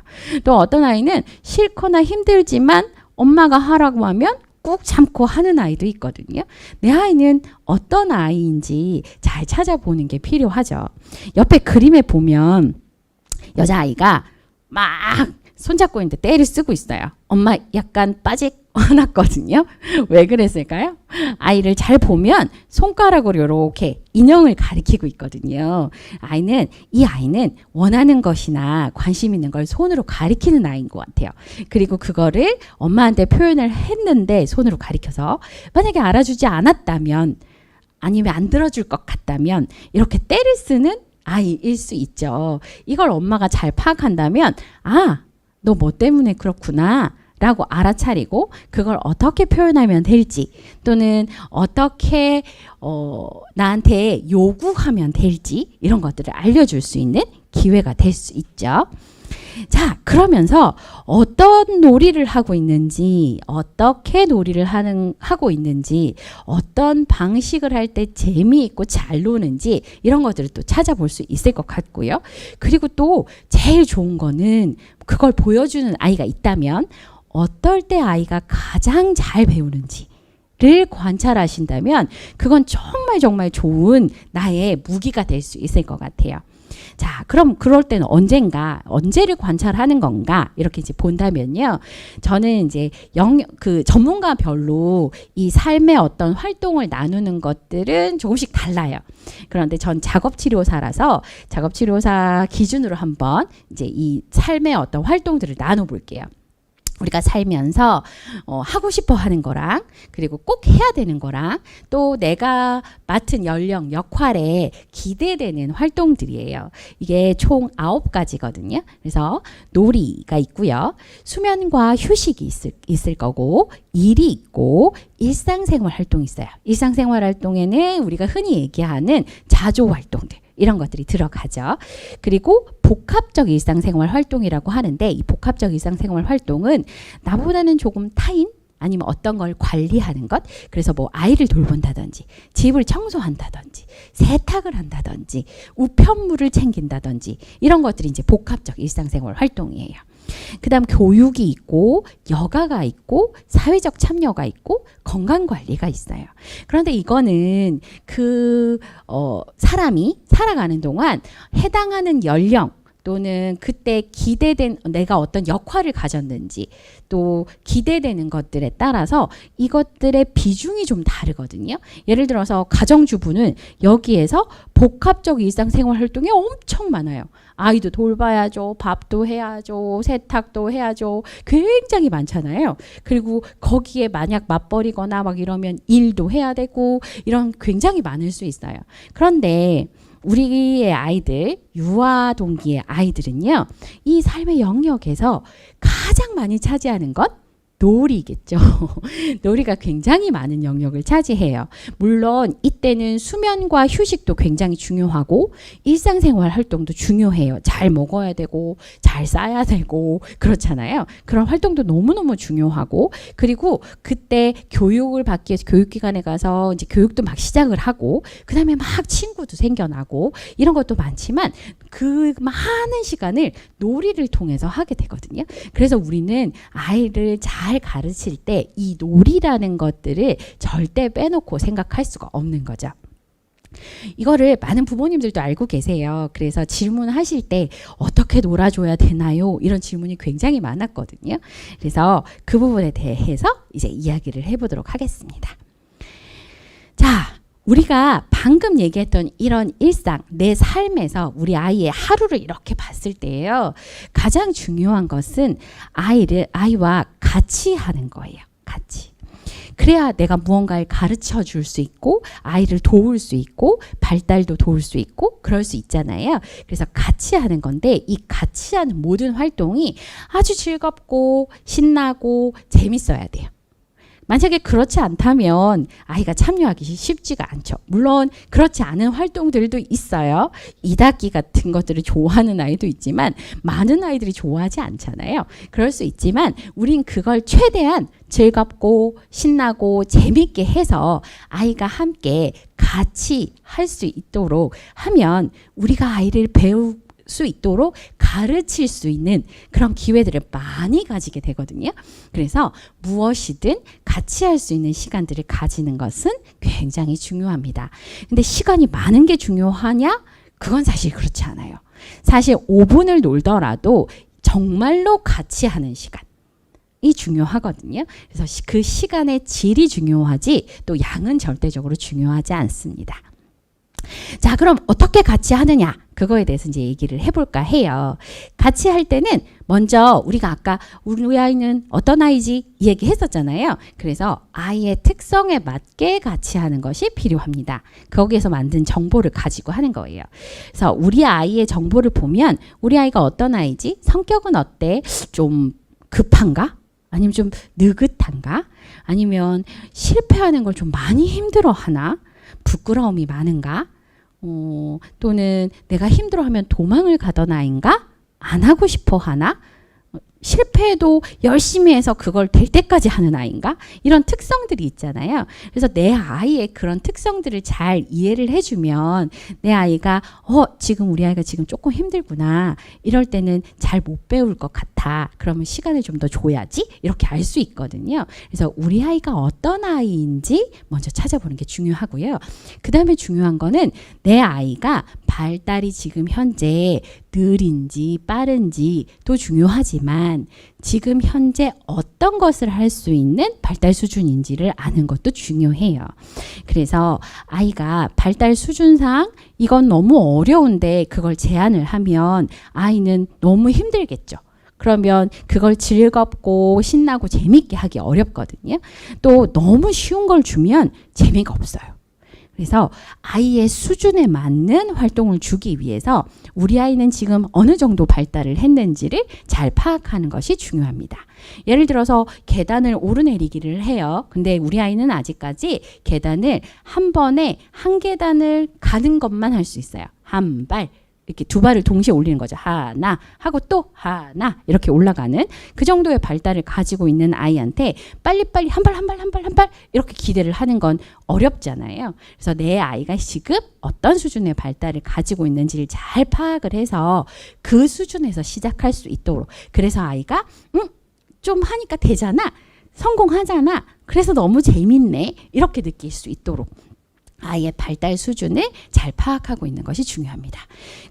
또 어떤 아이는 싫거나 힘들지만 엄마가 하라고 하면 꾹 참고 하는 아이도 있거든요. 내 아이는 어떤 아이인지 잘 찾아보는 게 필요하죠. 옆에 그림에 보면 여자아이가 막 손잡고 있는데 떼를 쓰고 있어요. 엄마 약간 빠직 화났거든요. 왜 그랬을까요? 아이를 잘 보면 손가락으로 이렇게 인형을 가리키고 있거든요. 이 아이는 원하는 것이나 관심 있는 걸 손으로 가리키는 아이인 것 같아요. 그리고 그거를 엄마한테 표현을 했는데 손으로 가리켜서 만약에 알아주지 않았다면 아니면 안 들어줄 것 같다면 이렇게 떼를 쓰는 아이일 수 있죠. 이걸 엄마가 잘 파악한다면 너 뭐 때문에 그렇구나 라고 알아차리고 그걸 어떻게 표현하면 될지 또는 어떻게 나한테 요구하면 될지 이런 것들을 알려줄 수 있는 기회가 될 수 있죠. 자, 그러면서 어떤 놀이를 하고 있는지, 어떻게 놀이를 하고 있는지, 어떤 방식을 할 때 재미있고 잘 노는지 이런 것들을 또 찾아볼 수 있을 것 같고요. 그리고 또 제일 좋은 거는 그걸 보여주는 아이가 있다면 어떨 때 아이가 가장 잘 배우는지를 관찰하신다면 그건 정말 정말 좋은 나의 무기가 될 수 있을 것 같아요. 자, 그럼 그럴 때는 언제를 관찰하는 건가? 이렇게 이제 본다면요. 저는 이제 그 전문가별로 이 삶의 어떤 활동을 나누는 것들은 조금씩 달라요. 그런데 전 작업치료사라서 작업치료사 기준으로 한번 이제 이 삶의 어떤 활동들을 나눠볼게요. 우리가 살면서 하고 싶어 하는 거랑 그리고 꼭 해야 되는 거랑 또 내가 맡은 연령, 역할에 기대되는 활동들이에요. 이게 총 9가지거든요. 그래서 놀이가 있고요. 수면과 휴식이 있을 거고 일이 있고 일상생활 활동이 있어요. 일상생활 활동에는 우리가 흔히 얘기하는 자조 활동들 이런 것들이 들어가죠. 그리고 복합적 일상생활 활동이라고 하는데 이 복합적 일상생활 활동은 나보다는 조금 타인 아니면 어떤 걸 관리하는 것 그래서 뭐 아이를 돌본다든지 집을 청소한다든지 세탁을 한다든지 우편물을 챙긴다든지 이런 것들이 이제 복합적 일상생활 활동이에요. 그 다음 교육이 있고 여가가 있고 사회적 참여가 있고 건강관리가 있어요. 그런데 이거는 사람이 살아가는 동안 해당하는 연령 또는 그때 기대된 내가 어떤 역할을 가졌는지 또 기대되는 것들에 따라서 이것들의 비중이 좀 다르거든요. 예를 들어서 가정주부는 여기에서 복합적 일상생활 활동이 엄청 많아요. 아이도 돌봐야죠. 밥도 해야죠. 세탁도 해야죠. 굉장히 많잖아요. 그리고 거기에 만약 맞벌이거나 막 이러면 일도 해야 되고 이런 굉장히 많을 수 있어요. 그런데 우리의 아이들, 유아 동기의 아이들은요. 이 삶의 영역에서 가장 많이 차지하는 것 놀이겠죠. 놀이가 굉장히 많은 영역을 차지해요. 물론 이때는 수면과 휴식도 굉장히 중요하고 일상생활 활동도 중요해요. 잘 먹어야 되고 잘 싸야 되고 그렇잖아요. 그런 활동도 너무너무 중요하고 그리고 그때 교육을 받기 위해서 교육기관에 가서 이제 교육도 막 시작을 하고 그 다음에 막 친구도 생겨나고 이런 것도 많지만 그 많은 시간을 놀이를 통해서 하게 되거든요. 그래서 우리는 아이를 잘 가르칠 때 이 놀이라는 것들을 절대 빼놓고 생각할 수가 없는 거죠. 이거를 많은 부모님들도 알고 계세요. 그래서 질문하실 때 어떻게 놀아줘야 되나요? 이런 질문이 굉장히 많았거든요. 그래서 그 부분에 대해서 이제 이야기를 해보도록 하겠습니다. 자, 우리가 방금 얘기했던 이런 일상, 내 삶에서 우리 아이의 하루를 이렇게 봤을 때요. 가장 중요한 것은 아이와 같이 하는 거예요. 같이. 그래야 내가 무언가를 가르쳐 줄 수 있고 아이를 도울 수 있고 발달도 도울 수 있고 그럴 수 있잖아요. 그래서 같이 하는 건데 이 같이 하는 모든 활동이 아주 즐겁고 신나고 재밌어야 돼요. 만약에 그렇지 않다면 아이가 참여하기 쉽지가 않죠. 물론 그렇지 않은 활동들도 있어요. 이닦기 같은 것들을 좋아하는 아이도 있지만 많은 아이들이 좋아하지 않잖아요. 그럴 수 있지만 우린 그걸 최대한 즐겁고 신나고 재밌게 해서 아이가 함께 같이 할 수 있도록 하면 우리가 아이를 배울 수 있도록 가르칠 수 있는 그런 기회들을 많이 가지게 되거든요. 그래서 무엇이든 같이 할 수 있는 시간들을 가지는 것은 굉장히 중요합니다. 근데 시간이 많은 게 중요하냐? 그건 사실 그렇지 않아요. 사실 5분을 놀더라도 정말로 같이 하는 시간이 중요하거든요. 그래서 그 시간의 질이 중요하지 또 양은 절대적으로 중요하지 않습니다. 자, 그럼 어떻게 같이 하느냐? 그거에 대해서 이제 얘기를 해볼까 해요. 같이 할 때는 먼저 우리가 아까 우리 아이는 어떤 아이지? 이 얘기 했었잖아요. 그래서 아이의 특성에 맞게 같이 하는 것이 필요합니다. 거기에서 만든 정보를 가지고 하는 거예요. 그래서 우리 아이의 정보를 보면 우리 아이가 어떤 아이지? 성격은 어때? 좀 급한가? 아니면 좀 느긋한가? 아니면 실패하는 걸 좀 많이 힘들어하나? 부끄러움이 많은가? 또는 내가 힘들어하면 도망을 가던 아이인가? 안 하고 싶어 하나? 실패해도 열심히 해서 그걸 될 때까지 하는 아이인가? 이런 특성들이 있잖아요. 그래서 내 아이의 그런 특성들을 잘 이해를 해주면 내 아이가 지금 우리 아이가 지금 조금 힘들구나. 이럴 때는 잘 못 배울 것 같아. 그러면 시간을 좀 더 줘야지. 이렇게 알 수 있거든요. 그래서 우리 아이가 어떤 아이인지 먼저 찾아보는 게 중요하고요. 그 다음에 중요한 거는 내 아이가 발달이 지금 현재 느린지 빠른지도 중요하지만 지금 현재 어떤 것을 할 수 있는 발달 수준인지를 아는 것도 중요해요. 그래서 아이가 발달 수준상 이건 너무 어려운데 그걸 제한을 하면 아이는 너무 힘들겠죠. 그러면 그걸 즐겁고 신나고 재밌게 하기 어렵거든요. 또 너무 쉬운 걸 주면 재미가 없어요. 그래서 아이의 수준에 맞는 활동을 주기 위해서 우리 아이는 지금 어느 정도 발달을 했는지를 잘 파악하는 것이 중요합니다. 예를 들어서 계단을 오르내리기를 해요. 근데 우리 아이는 아직까지 계단을 한 번에 한 계단을 가는 것만 할 수 있어요. 한 발. 이렇게 두 발을 동시에 올리는 거죠. 하나 하고 또 하나 이렇게 올라가는 그 정도의 발달을 가지고 있는 아이한테 빨리빨리 한 발 한 발 한 발 한 발 이렇게 기대를 하는 건 어렵잖아요. 그래서 내 아이가 지금 어떤 수준의 발달을 가지고 있는지를 잘 파악을 해서 그 수준에서 시작할 수 있도록 그래서 아이가 좀 하니까 되잖아. 성공하잖아. 그래서 너무 재밌네. 이렇게 느낄 수 있도록 아이의 발달 수준을 잘 파악하고 있는 것이 중요합니다.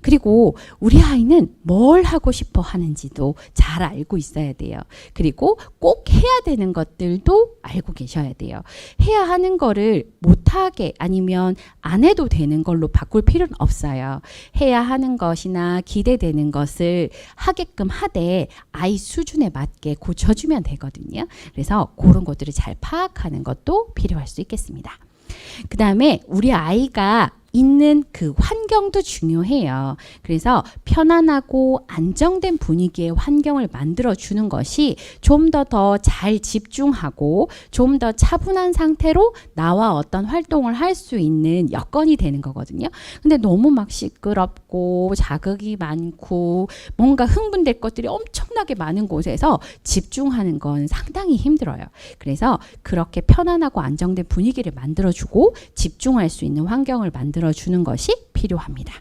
그리고 우리 아이는 뭘 하고 싶어 하는지도 잘 알고 있어야 돼요. 그리고 꼭 해야 되는 것들도 알고 계셔야 돼요. 해야 하는 거를 못하게 아니면 안 해도 되는 걸로 바꿀 필요는 없어요. 해야 하는 것이나 기대되는 것을 하게끔 하되 아이 수준에 맞게 고쳐주면 되거든요. 그래서 그런 것들을 잘 파악하는 것도 필요할 수 있겠습니다. 그 다음에 우리 아이가 있는 그 환경도 중요해요. 그래서 편안하고 안정된 분위기의 환경을 만들어 주는 것이 좀 더 잘 집중하고 좀 더 차분한 상태로 나와 어떤 활동을 할 수 있는 여건이 되는 거거든요. 근데 너무 막 시끄럽고 자극이 많고 뭔가 흥분될 것들이 엄청나게 많은 곳에서 집중하는 건 상당히 힘들어요. 그래서 그렇게 편안하고 안정된 분위기를 만들어 주고 집중할 수 있는 환경을 만들어 주는 것이 필요합니다.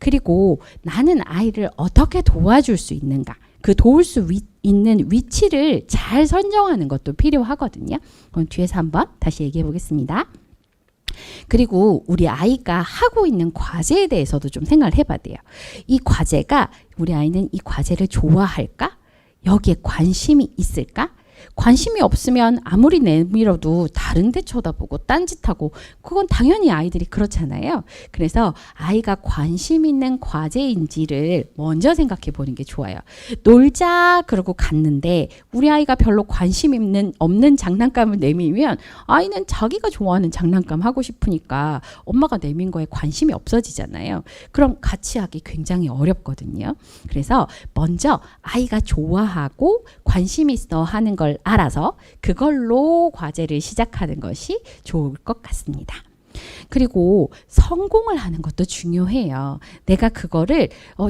그리고 나는 아이를 어떻게 도와줄 수 있는가? 그 도울 수 있는 위치를 잘 선정하는 것도 필요하거든요. 그럼 뒤에서 한번 다시 얘기해 보겠습니다. 그리고 우리 아이가 하고 있는 과제에 대해서도 좀 생각을 해봐야 돼요. 이 과제가 우리 아이는 이 과제를 좋아할까? 여기에 관심이 있을까? 관심이 없으면 아무리 내밀어도 다른 데 쳐다보고 딴짓하고 그건 당연히 아이들이 그렇잖아요. 그래서 아이가 관심 있는 과제인지를 먼저 생각해 보는 게 좋아요. 놀자 그러고 갔는데 우리 아이가 별로 관심 없는 장난감을 내밀면 아이는 자기가 좋아하는 장난감 하고 싶으니까 엄마가 내민 거에 관심이 없어지잖아요. 그럼 같이 하기 굉장히 어렵거든요. 그래서 먼저 아이가 좋아하고 관심 있어 하는 걸 알아서 그걸로 과제를 시작하는 것이 좋을 것 같습니다. 그리고 성공을 하는 것도 중요해요. 내가 그거를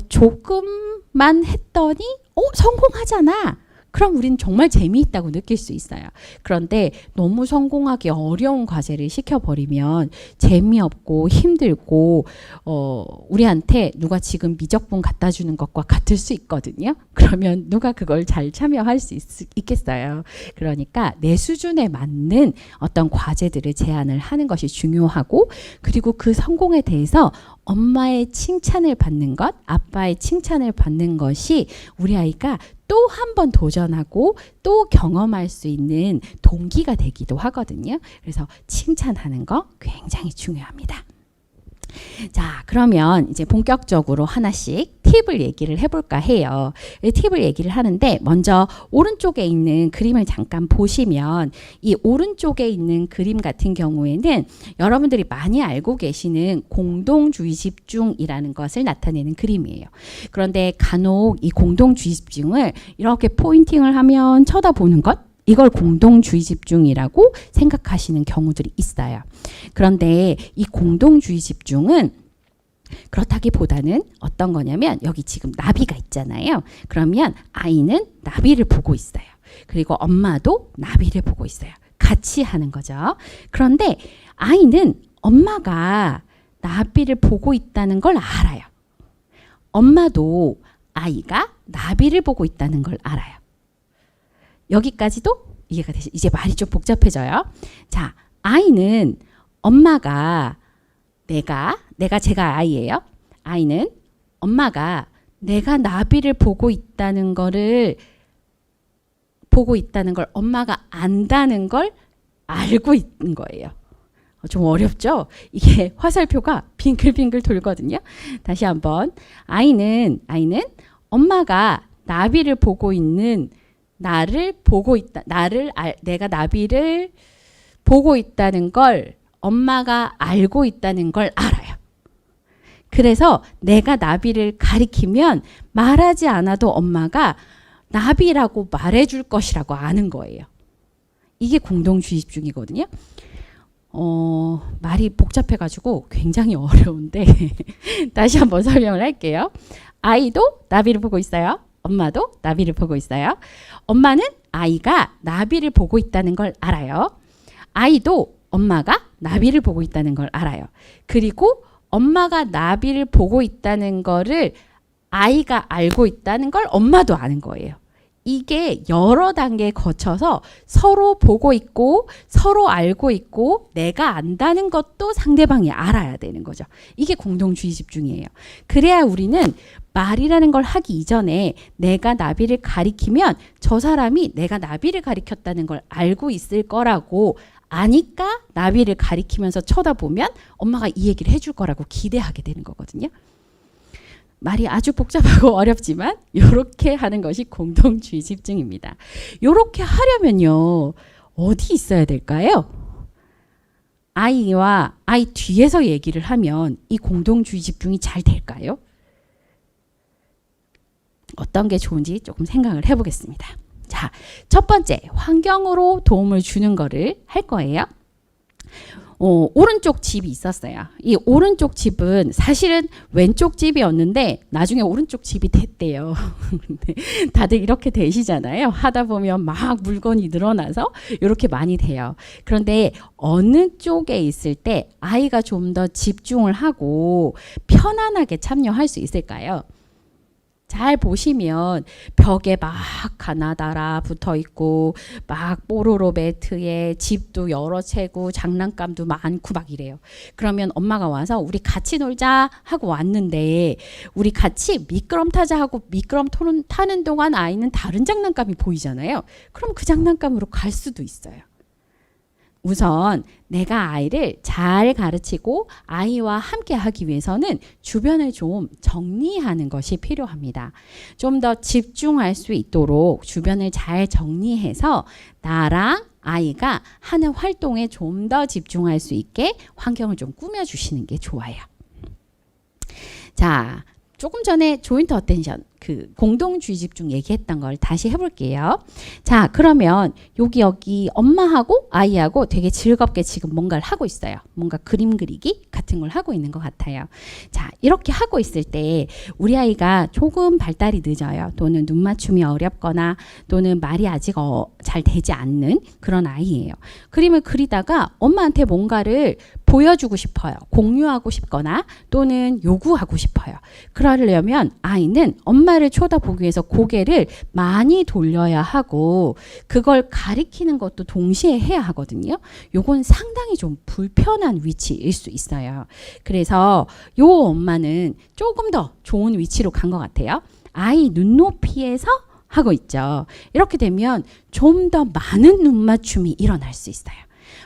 조금만 했더니 성공하잖아. 그럼 우리는 정말 재미있다고 느낄 수 있어요. 그런데 너무 성공하기 어려운 과제를 시켜버리면 재미없고 힘들고 우리한테 누가 지금 미적분 갖다 주는 것과 같을 수 있거든요. 그러면 누가 그걸 잘 참여할 수 있겠어요. 그러니까 내 수준에 맞는 어떤 과제들을 제안을 하는 것이 중요하고 그리고 그 성공에 대해서 엄마의 칭찬을 받는 것, 아빠의 칭찬을 받는 것이 우리 아이가 또 한 번 도전하고 또 경험할 수 있는 동기가 되기도 하거든요. 그래서 칭찬하는 거 굉장히 중요합니다. 자, 그러면 이제 본격적으로 하나씩 팁을 얘기를 해볼까 해요. 팁을 얘기를 하는데 먼저 오른쪽에 있는 그림을 잠깐 보시면 이 오른쪽에 있는 그림 같은 경우에는 여러분들이 많이 알고 계시는 공동주의 집중이라는 것을 나타내는 그림이에요. 그런데 간혹 이 공동주의 집중을 이렇게 포인팅을 하면 쳐다보는 것 이걸 공동주의 집중이라고 생각하시는 경우들이 있어요. 그런데 이 공동주의 집중은 그렇다기보다는 어떤 거냐면 여기 지금 나비가 있잖아요. 그러면 아이는 나비를 보고 있어요. 그리고 엄마도 나비를 보고 있어요. 같이 하는 거죠. 그런데 아이는 엄마가 나비를 보고 있다는 걸 알아요. 엄마도 아이가 나비를 보고 있다는 걸 알아요. 여기까지도 이해가 되시죠? 이제 말이 좀 복잡해져요. 자, 아이는 엄마가 내가 제가 아이예요. 아이는 엄마가 내가 나비를 보고 있다는 걸 엄마가 안다는 걸 알고 있는 거예요. 좀 어렵죠? 이게 화살표가 빙글빙글 돌거든요. 다시 한번. 아이는 엄마가 나비를 보고 있는 내가 나비를 보고 있다는 걸 엄마가 알고 있다는 걸 알아요. 그래서 내가 나비를 가리키면 말하지 않아도 엄마가 나비라고 말해줄 것이라고 아는 거예요. 이게 공동주의 집중이거든요. 말이 복잡해가지고 굉장히 어려운데 다시 한번 설명을 할게요. 아이도 나비를 보고 있어요. 엄마도 나비를 보고 있어요. 엄마는 아이가 나비를 보고 있다는 걸 알아요. 아이도 엄마가 나비를 보고 있다는 걸 알아요. 그리고 엄마가 나비를 보고 있다는 거를 아이가 알고 있다는 걸 엄마도 아는 거예요. 이게 여러 단계 거쳐서 서로 보고 있고 서로 알고 있고 내가 안다는 것도 상대방이 알아야 되는 거죠. 이게 공동주의 집중이에요. 그래야 우리는 말이라는 걸 하기 이전에 내가 나비를 가리키면 저 사람이 내가 나비를 가리켰다는 걸 알고 있을 거라고 아니까 나비를 가리키면서 쳐다보면 엄마가 이 얘기를 해줄 거라고 기대하게 되는 거거든요. 말이 아주 복잡하고 어렵지만 이렇게 하는 것이 공동주의 집중입니다. 이렇게 하려면요. 어디 있어야 될까요? 아이와 아이 뒤에서 얘기를 하면 이 공동주의 집중이 잘 될까요? 어떤 게 좋은지 조금 생각을 해보겠습니다. 자, 첫 번째 환경으로 도움을 주는 거를 할 거예요. 오른쪽 집이 있었어요. 이 오른쪽 집은 사실은 왼쪽 집이었는데 나중에 오른쪽 집이 됐대요. 다들 이렇게 되시잖아요. 하다 보면 막 물건이 늘어나서 이렇게 많이 돼요. 그런데 어느 쪽에 있을 때 아이가 좀 더 집중을 하고 편안하게 참여할 수 있을까요? 잘 보시면 벽에 막 가나다라 붙어 있고 막 뽀로로 매트에 집도 여러 채고 장난감도 많고 막 이래요. 그러면 엄마가 와서 우리 같이 놀자 하고 왔는데 우리 같이 미끄럼 타자 하고 미끄럼 타는 동안 아이는 다른 장난감이 보이잖아요. 그럼 그 장난감으로 갈 수도 있어요. 우선 내가 아이를 잘 가르치고 아이와 함께 하기 위해서는 주변을 좀 정리하는 것이 필요합니다. 좀 더 집중할 수 있도록 주변을 잘 정리해서 나랑 아이가 하는 활동에 좀 더 집중할 수 있게 환경을 좀 꾸며주시는 게 좋아요. 자, 조금 전에 조인트 어텐션, 그 공동주의 집중 얘기했던 걸 다시 해볼게요. 자, 그러면 여기 엄마하고 아이하고 되게 즐겁게 지금 뭔가를 하고 있어요. 뭔가 그림 그리기 같은 걸 하고 있는 것 같아요. 자, 이렇게 하고 있을 때 우리 아이가 조금 발달이 늦어요. 또는 눈 맞춤이 어렵거나 또는 말이 아직 잘 되지 않는 그런 아이예요. 그림을 그리다가 엄마한테 뭔가를 보여주고 싶어요. 공유하고 싶거나 또는 요구하고 싶어요. 그러려면 아이는 엄마를 쳐다보기 위해서 고개를 많이 돌려야 하고 그걸 가리키는 것도 동시에 해야 하거든요. 요건 상당히 좀 불편한 위치일 수 있어요. 그래서 요 엄마는 조금 더 좋은 위치로 간 것 같아요. 아이 눈높이에서 하고 있죠. 이렇게 되면 좀 더 많은 눈맞춤이 일어날 수 있어요.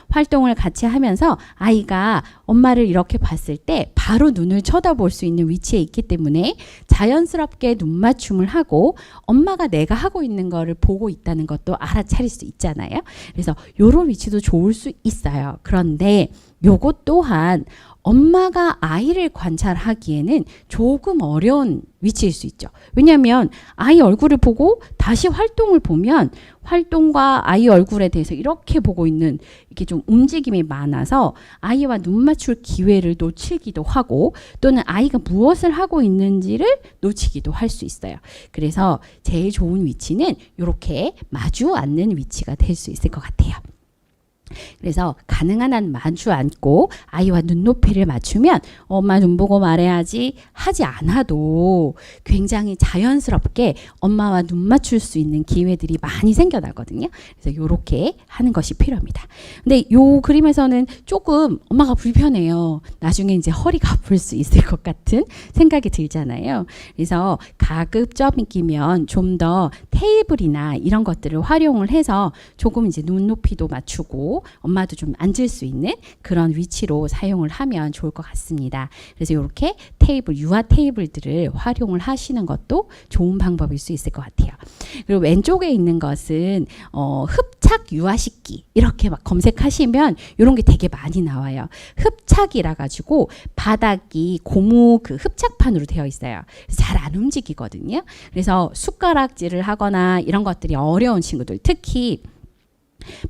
활동을 같이 하면서 아이가 엄마를 이렇게 봤을 때 바로 눈을 쳐다볼 수 있는 위치에 있기 때문에 자연스럽게 눈 맞춤을 하고 엄마가 내가 하고 있는 거를 보고 있다는 것도 알아차릴 수 있잖아요. 그래서 요런 위치도 좋을 수 있어요. 그런데 요것 또한 엄마가 아이를 관찰하기에는 조금 어려운 위치일 수 있죠. 왜냐하면 아이 얼굴을 보고 다시 활동을 보면 활동과 아이 얼굴에 대해서 이렇게 보고 있는 이렇게 좀 움직임이 많아서 아이와 눈 맞출 기회를 놓치기도 하고 또는 아이가 무엇을 하고 있는지를 놓치기도 할 수 있어요. 그래서 제일 좋은 위치는 이렇게 마주 앉는 위치가 될 수 있을 것 같아요. 그래서 가능한 한 마주 앉고 아이와 눈높이를 맞추면 엄마 눈 보고 말해야지 하지 않아도 굉장히 자연스럽게 엄마와 눈 맞출 수 있는 기회들이 많이 생겨나거든요. 그래서 이렇게 하는 것이 필요합니다. 근데 요 그림에서는 조금 엄마가 불편해요. 나중에 이제 허리가 아플 수 있을 것 같은 생각이 들잖아요. 그래서 가급적이면 좀 더 테이블이나 이런 것들을 활용을 해서 조금 이제 눈높이도 맞추고 엄마도 좀 앉을 수 있는 그런 위치로 사용을 하면 좋을 것 같습니다. 그래서 이렇게 테이블, 유아 테이블들을 활용을 하시는 것도 좋은 방법일 수 있을 것 같아요. 그리고 왼쪽에 있는 것은 흡착 유아식기 이렇게 막 검색하시면 이런 게 되게 많이 나와요. 흡착이라 가지고 바닥이 고무 그 흡착판으로 되어 있어요. 잘 안 움직이거든요. 그래서 숟가락질을 하거나 이런 것들이 어려운 친구들, 특히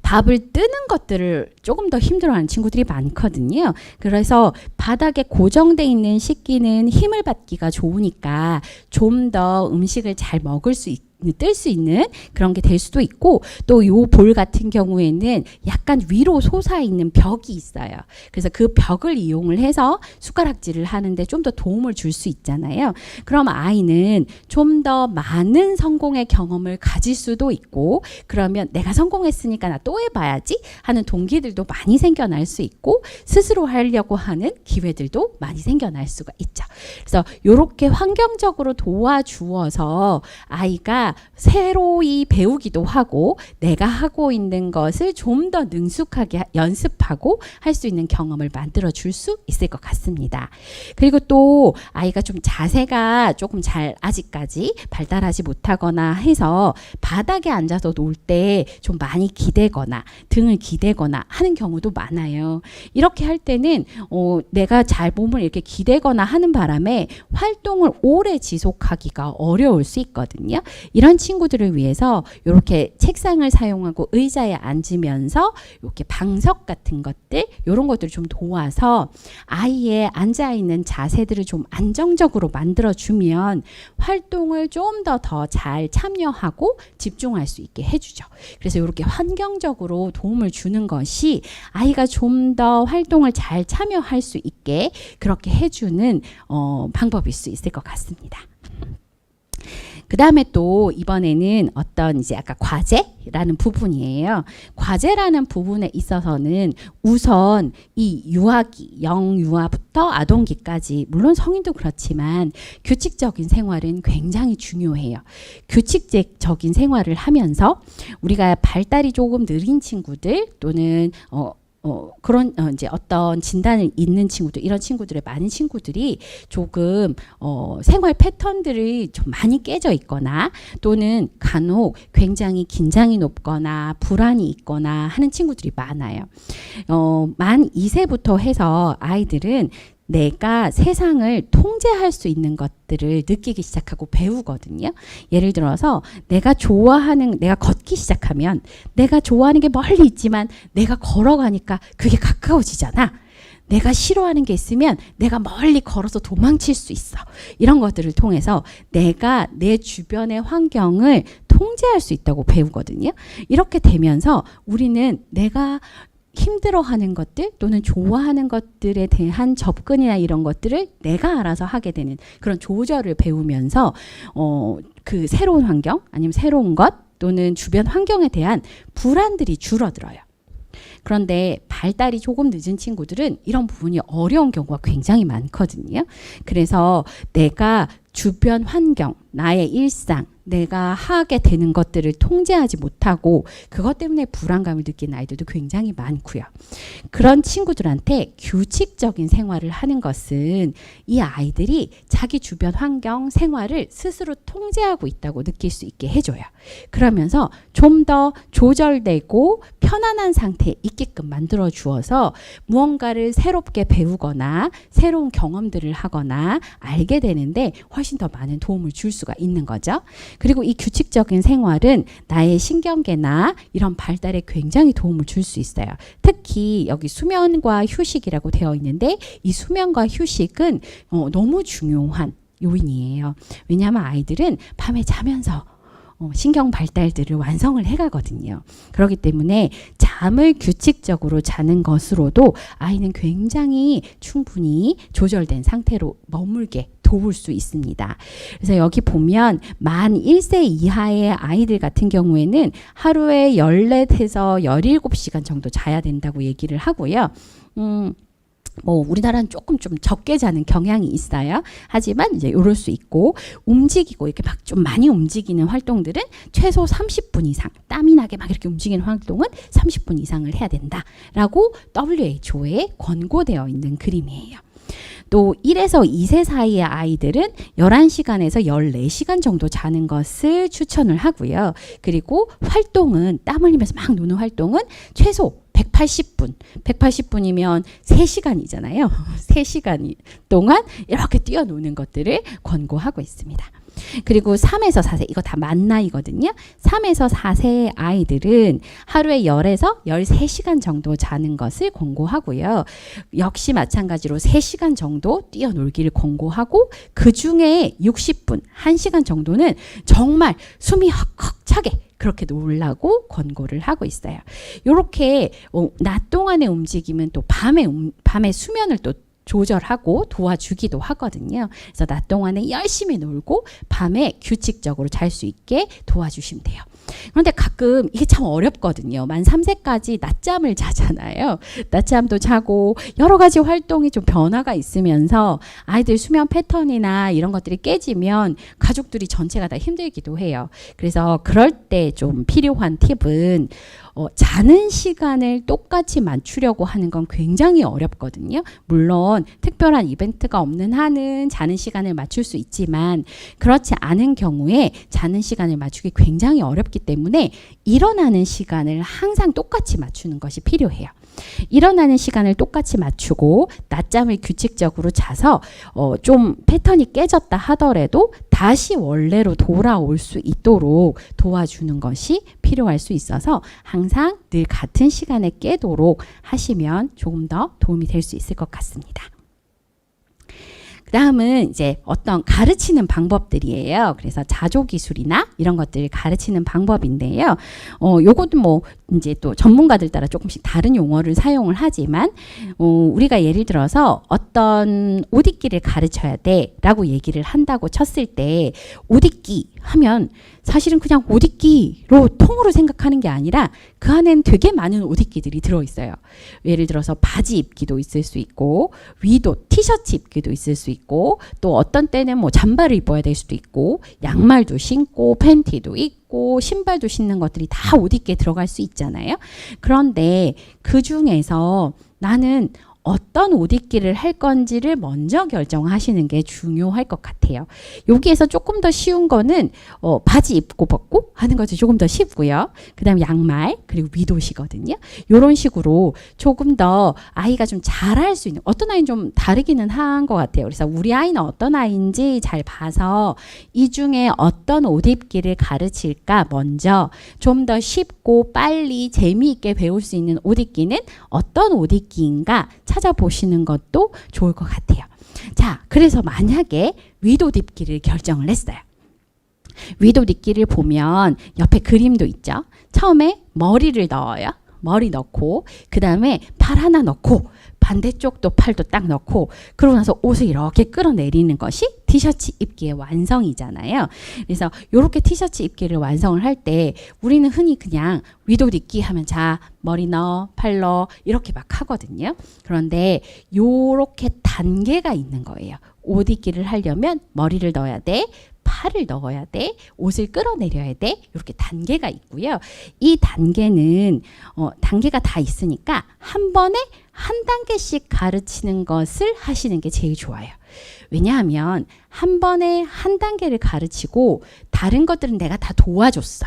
밥을 뜨는 것들을 조금 더 힘들어하는 친구들이 많거든요. 그래서 바닥에 고정돼 있는 식기는 힘을 받기가 좋으니까 좀 더 음식을 잘 먹을 수 뜰 수 있는 그런 게 될 수도 있고 또 요 볼 같은 경우에는 약간 위로 솟아 있는 벽이 있어요. 그래서 그 벽을 이용을 해서 숟가락질을 하는데 좀 더 도움을 줄 수 있잖아요. 그럼 아이는 좀 더 많은 성공의 경험을 가질 수도 있고 그러면 내가 성공했으니까 나 또 해봐야지 하는 동기들도 많이 생겨날 수 있고 스스로 하려고 하는 기회들도 많이 생겨날 수가 있죠. 그래서 이렇게 환경적으로 도와주어서 아이가 새로이 배우기도 하고 내가 하고 있는 것을 좀 더 능숙하게 연습하고 할 수 있는 경험을 만들어 줄 수 있을 것 같습니다. 그리고 또 아이가 좀 자세가 조금 잘 아직까지 발달하지 못하거나 해서 바닥에 앉아서 놀 때 좀 많이 기대거나 등을 기대거나 하는 경우도 많아요. 이렇게 할 때는 내가 잘 몸을 이렇게 기대거나 하는 바람에 활동을 오래 지속하기가 어려울 수 있거든요. 이런 친구들을 위해서 이렇게 책상을 사용하고 의자에 앉으면서 이렇게 방석 같은 것들 이런 것들을 좀 도와서 아이의 앉아있는 자세들을 좀 안정적으로 만들어주면 활동을 좀 더 잘 참여하고 집중할 수 있게 해주죠. 그래서 이렇게 환경적으로 도움을 주는 것이 아이가 좀 더 활동을 잘 참여할 수 있게 그렇게 해주는 방법일 수 있을 것 같습니다. 그 다음에 또 이번에는 어떤 이제 아까 과제라는 부분이에요. 과제라는 부분에 있어서는 우선 이 유아기, 영유아부터 아동기까지 물론 성인도 그렇지만 규칙적인 생활은 굉장히 중요해요. 규칙적인 생활을 하면서 우리가 발달이 조금 느린 친구들 또는 그런 이제 어떤 진단을 있는 친구들 이런 친구들의 많은 친구들이 조금 생활 패턴들이 좀 많이 깨져 있거나 또는 간혹 굉장히 긴장이 높거나 불안이 있거나 하는 친구들이 많아요. 만 2세부터 해서 아이들은 내가 세상을 통제할 수 있는 것들을 느끼기 시작하고 배우거든요. 예를 들어서 내가 걷기 시작하면 내가 좋아하는 게 멀리 있지만 내가 걸어가니까 그게 가까워지잖아. 내가 싫어하는 게 있으면 내가 멀리 걸어서 도망칠 수 있어. 이런 것들을 통해서 내가 내 주변의 환경을 통제할 수 있다고 배우거든요. 이렇게 되면서 우리는 내가 힘들어하는 것들 또는 좋아하는 것들에 대한 접근이나 이런 것들을 내가 알아서 하게 되는 그런 조절을 배우면서 그 새로운 환경 아니면 새로운 것 또는 주변 환경에 대한 불안들이 줄어들어요. 그런데 발달이 조금 늦은 친구들은 이런 부분이 어려운 경우가 굉장히 많거든요. 그래서 내가 주변 환경, 나의 일상, 내가 하게 되는 것들을 통제하지 못하고 그것 때문에 불안감을 느끼는 아이들도 굉장히 많고요. 그런 친구들한테 규칙적인 생활을 하는 것은 이 아이들이 자기 주변 환경, 생활을 스스로 통제하고 있다고 느낄 수 있게 해줘요. 그러면서 좀 더 조절되고 편안한 상태에 있게끔 만들어 주어서 무언가를 새롭게 배우거나 새로운 경험들을 하거나 알게 되는데 훨씬 더 많은 도움을 줄 수가 있는 거죠. 그리고 이 규칙적인 생활은 나의 신경계나 이런 발달에 굉장히 도움을 줄 수 있어요. 특히 여기 수면과 휴식이라고 되어 있는데 이 수면과 휴식은 너무 중요한 요인이에요. 왜냐하면 아이들은 밤에 자면서 신경 발달들을 완성을 해가거든요. 그렇기 때문에 잠을 규칙적으로 자는 것으로도 아이는 굉장히 충분히 조절된 상태로 머물게 도울 수 있습니다. 그래서 여기 보면 만 1세 이하의 아이들 같은 경우에는 하루에 14에서 17시간 정도 자야 된다고 얘기를 하고요. 우리나라는 조금 좀 적게 자는 경향이 있어요. 하지만 이제 이럴 수 있고 움직이고 이렇게 막 좀 많이 움직이는 활동들은 최소 30분 이상 땀이 나게 막 이렇게 움직이는 활동은 30분 이상을 해야 된다라고 WHO에 권고되어 있는 그림이에요. 또 1에서 2세 사이의 아이들은 11시간에서 14시간 정도 자는 것을 추천을 하고요. 그리고 활동은 땀 흘리면서 막 노는 활동은 최소 180분, 180분이면 3시간이잖아요. 3시간 동안 이렇게 뛰어노는 것들을 권고하고 있습니다. 그리고 3에서 4세, 이거 다 만 나이거든요. 3에서 4세 아이들은 하루에 10에서 13시간 정도 자는 것을 권고하고요. 역시 마찬가지로 3시간 정도 뛰어놀기를 권고하고 그 중에 60분, 1시간 정도는 정말 숨이 헉헉 차게 그렇게 놀라고 권고를 하고 있어요. 이렇게 낮 동안의 움직임은 또 밤에 수면을 또 조절하고 도와주기도 하거든요. 그래서 낮 동안에 열심히 놀고 밤에 규칙적으로 잘 수 있게 도와주시면 돼요. 그런데 가끔 이게 참 어렵거든요. 만 3세까지 낮잠을 자잖아요. 낮잠도 자고 여러 가지 활동이 좀 변화가 있으면서 아이들 수면 패턴이나 이런 것들이 깨지면 가족들이 전체가 다 힘들기도 해요. 그래서 그럴 때 좀 필요한 팁은 자는 시간을 똑같이 맞추려고 하는 건 굉장히 어렵거든요. 물론 특별한 이벤트가 없는 한은 자는 시간을 맞출 수 있지만 그렇지 않은 경우에 자는 시간을 맞추기 굉장히 어렵기 때문에 일어나는 시간을 항상 똑같이 맞추는 것이 필요해요. 일어나는 시간을 똑같이 맞추고 낮잠을 규칙적으로 자서 좀 패턴이 깨졌다 하더라도 다시 원래로 돌아올 수 있도록 도와주는 것이 필요할 수 있어서 항상 늘 같은 시간에 깨도록 하시면 조금 더 도움이 될 수 있을 것 같습니다. 그 다음은 이제 어떤 가르치는 방법들이에요. 그래서 자조기술이나 이런 것들을 가르치는 방법인데요. 요것도 뭐 이제 또 전문가들 따라 조금씩 다른 용어를 사용을 하지만 우리가 예를 들어서 어떤 옷 입기를 가르쳐야 돼 라고 얘기를 한다고 쳤을 때 옷 입기 하면 사실은 그냥 옷 입기로 통으로 생각하는 게 아니라 그 안에는 되게 많은 옷 입기들이 들어있어요. 예를 들어서 바지 입기도 있을 수 있고 위도 티셔츠 입기도 있을 수 있고 또 어떤 때는 뭐 잠바를 입어야 될 수도 있고 양말도 신고 팬티도 입고 신발도 신는 것들이 다 옷 입기에 들어갈 수 있잖아요. 그런데 그 중에서 나는 어떤 옷 입기를 할 건지를 먼저 결정하시는 게 중요할 것 같아요. 여기에서 조금 더 쉬운 거는 바지 입고 벗고 하는 것이 조금 더 쉽고요. 그 다음에 양말 그리고 위도시거든요. 이런 식으로 조금 더 아이가 좀 잘할 수 있는 어떤 아이는 좀 다르기는 한 것 같아요. 그래서 우리 아이는 어떤 아이인지 잘 봐서 이 중에 어떤 옷 입기를 가르칠까 먼저 좀 더 쉽고 빨리 재미있게 배울 수 있는 옷 입기는 어떤 옷 입기인가 찾아보시는 것도 좋을 것 같아요. 자, 그래서 만약에 위도 입기를 결정을 했어요. 위도 입기를 보면 옆에 그림도 있죠. 처음에 머리를 넣어요. 머리 넣고 그 다음에 팔 하나 넣고 반대쪽도 팔도 딱 넣고 그러고 나서 옷을 이렇게 끌어내리는 것이 티셔츠 입기의 완성이잖아요. 그래서 이렇게 티셔츠 입기를 완성을 할 때 우리는 흔히 그냥 위도 입기 하면 자 머리 넣어 팔 넣어 이렇게 막 하거든요. 그런데 이렇게 단계가 있는 거예요. 옷 입기를 하려면 머리를 넣어야 돼. 팔을 넣어야 돼. 옷을 끌어내려야 돼. 이렇게 단계가 있고요. 이 단계는 단계가 다 있으니까 한 번에 한 단계씩 가르치는 것을 하시는 게 제일 좋아요. 왜냐하면 한 번에 한 단계를 가르치고 다른 것들은 내가 다 도와줬어.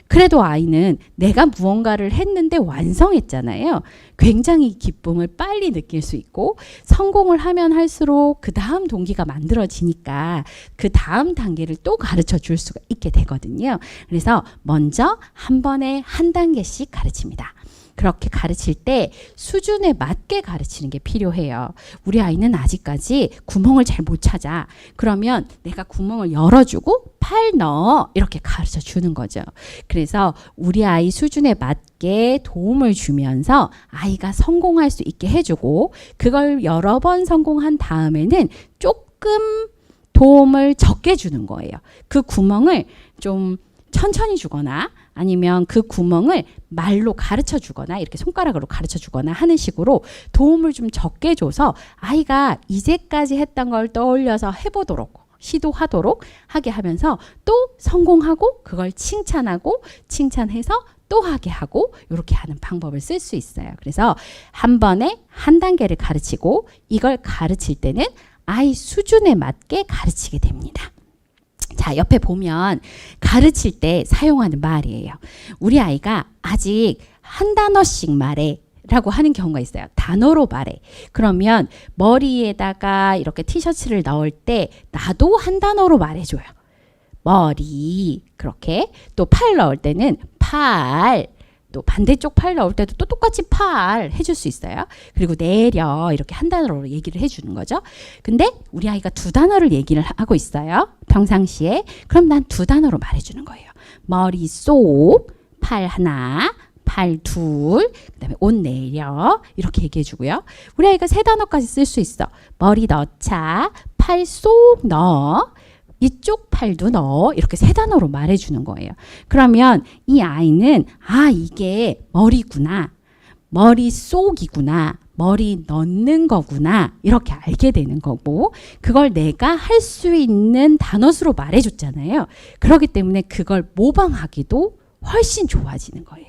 그래도 아이는 내가 무언가를 했는데 완성했잖아요. 굉장히 기쁨을 빨리 느낄 수 있고 성공을 하면 할수록 그 다음 동기가 만들어지니까 그 다음 단계를 또 가르쳐 줄 수가 있게 되거든요. 그래서 먼저 한 번에 한 단계씩 가르칩니다. 그렇게 가르칠 때 수준에 맞게 가르치는 게 필요해요. 우리 아이는 아직까지 구멍을 잘 못 찾아. 그러면 내가 구멍을 열어주고 팔 넣어 이렇게 가르쳐 주는 거죠. 그래서 우리 아이 수준에 맞게 도움을 주면서 아이가 성공할 수 있게 해주고 그걸 여러 번 성공한 다음에는 조금 도움을 적게 주는 거예요. 그 구멍을 좀 천천히 주거나 아니면 그 구멍을 말로 가르쳐 주거나 이렇게 손가락으로 가르쳐 주거나 하는 식으로 도움을 좀 적게 줘서 아이가 이제까지 했던 걸 떠올려서 해보도록 시도하도록 하게 하면서 또 성공하고 그걸 칭찬하고 칭찬해서 또 하게 하고 이렇게 하는 방법을 쓸 수 있어요. 그래서 한 번에 한 단계를 가르치고 이걸 가르칠 때는 아이 수준에 맞게 가르치게 됩니다. 자, 옆에 보면 가르칠 때 사용하는 말이에요. 우리 아이가 아직 한 단어씩 말해 라고 하는 경우가 있어요. 단어로 말해. 그러면 머리에다가 이렇게 티셔츠를 넣을 때 나도 한 단어로 말해줘요. 머리 그렇게 또 팔 넣을 때는 팔 또 반대쪽 팔 넣을 때도 또 똑같이 팔 해줄 수 있어요. 그리고 내려 이렇게 한 단어로 얘기를 해주는 거죠. 근데 우리 아이가 두 단어를 얘기를 하고 있어요. 평상시에. 그럼 난 두 단어로 말해주는 거예요. 머릿속, 팔 하나, 팔 둘, 그 다음에 옷 내려 이렇게 얘기해 주고요. 우리 아이가 세 단어까지 쓸 수 있어. 머리 넣자, 팔 속 넣어, 이쪽 팔도 넣어 이렇게 세 단어로 말해주는 거예요. 그러면 이 아이는 아 이게 머리구나, 머릿속이구나, 머리 넣는 거구나 이렇게 알게 되는 거고 그걸 내가 할 수 있는 단어수로 말해줬잖아요. 그렇기 때문에 그걸 모방하기도 훨씬 좋아지는 거예요.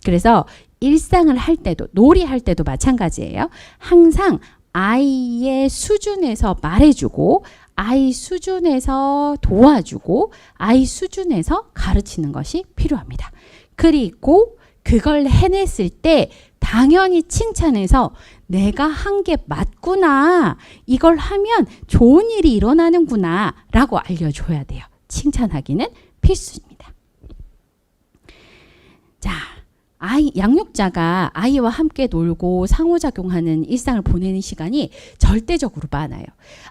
그래서 일상을 할 때도 놀이할 때도 마찬가지예요. 항상 아이의 수준에서 말해주고 아이 수준에서 도와주고 아이 수준에서 가르치는 것이 필요합니다. 그리고 그걸 해냈을 때 당연히 칭찬해서 내가 한 게 맞구나, 이걸 하면 좋은 일이 일어나는구나 라고 알려줘야 돼요. 칭찬하기는 필수입니다. 자, 양육자가 아이와 함께 놀고 상호작용하는 일상을 보내는 시간이 절대적으로 많아요.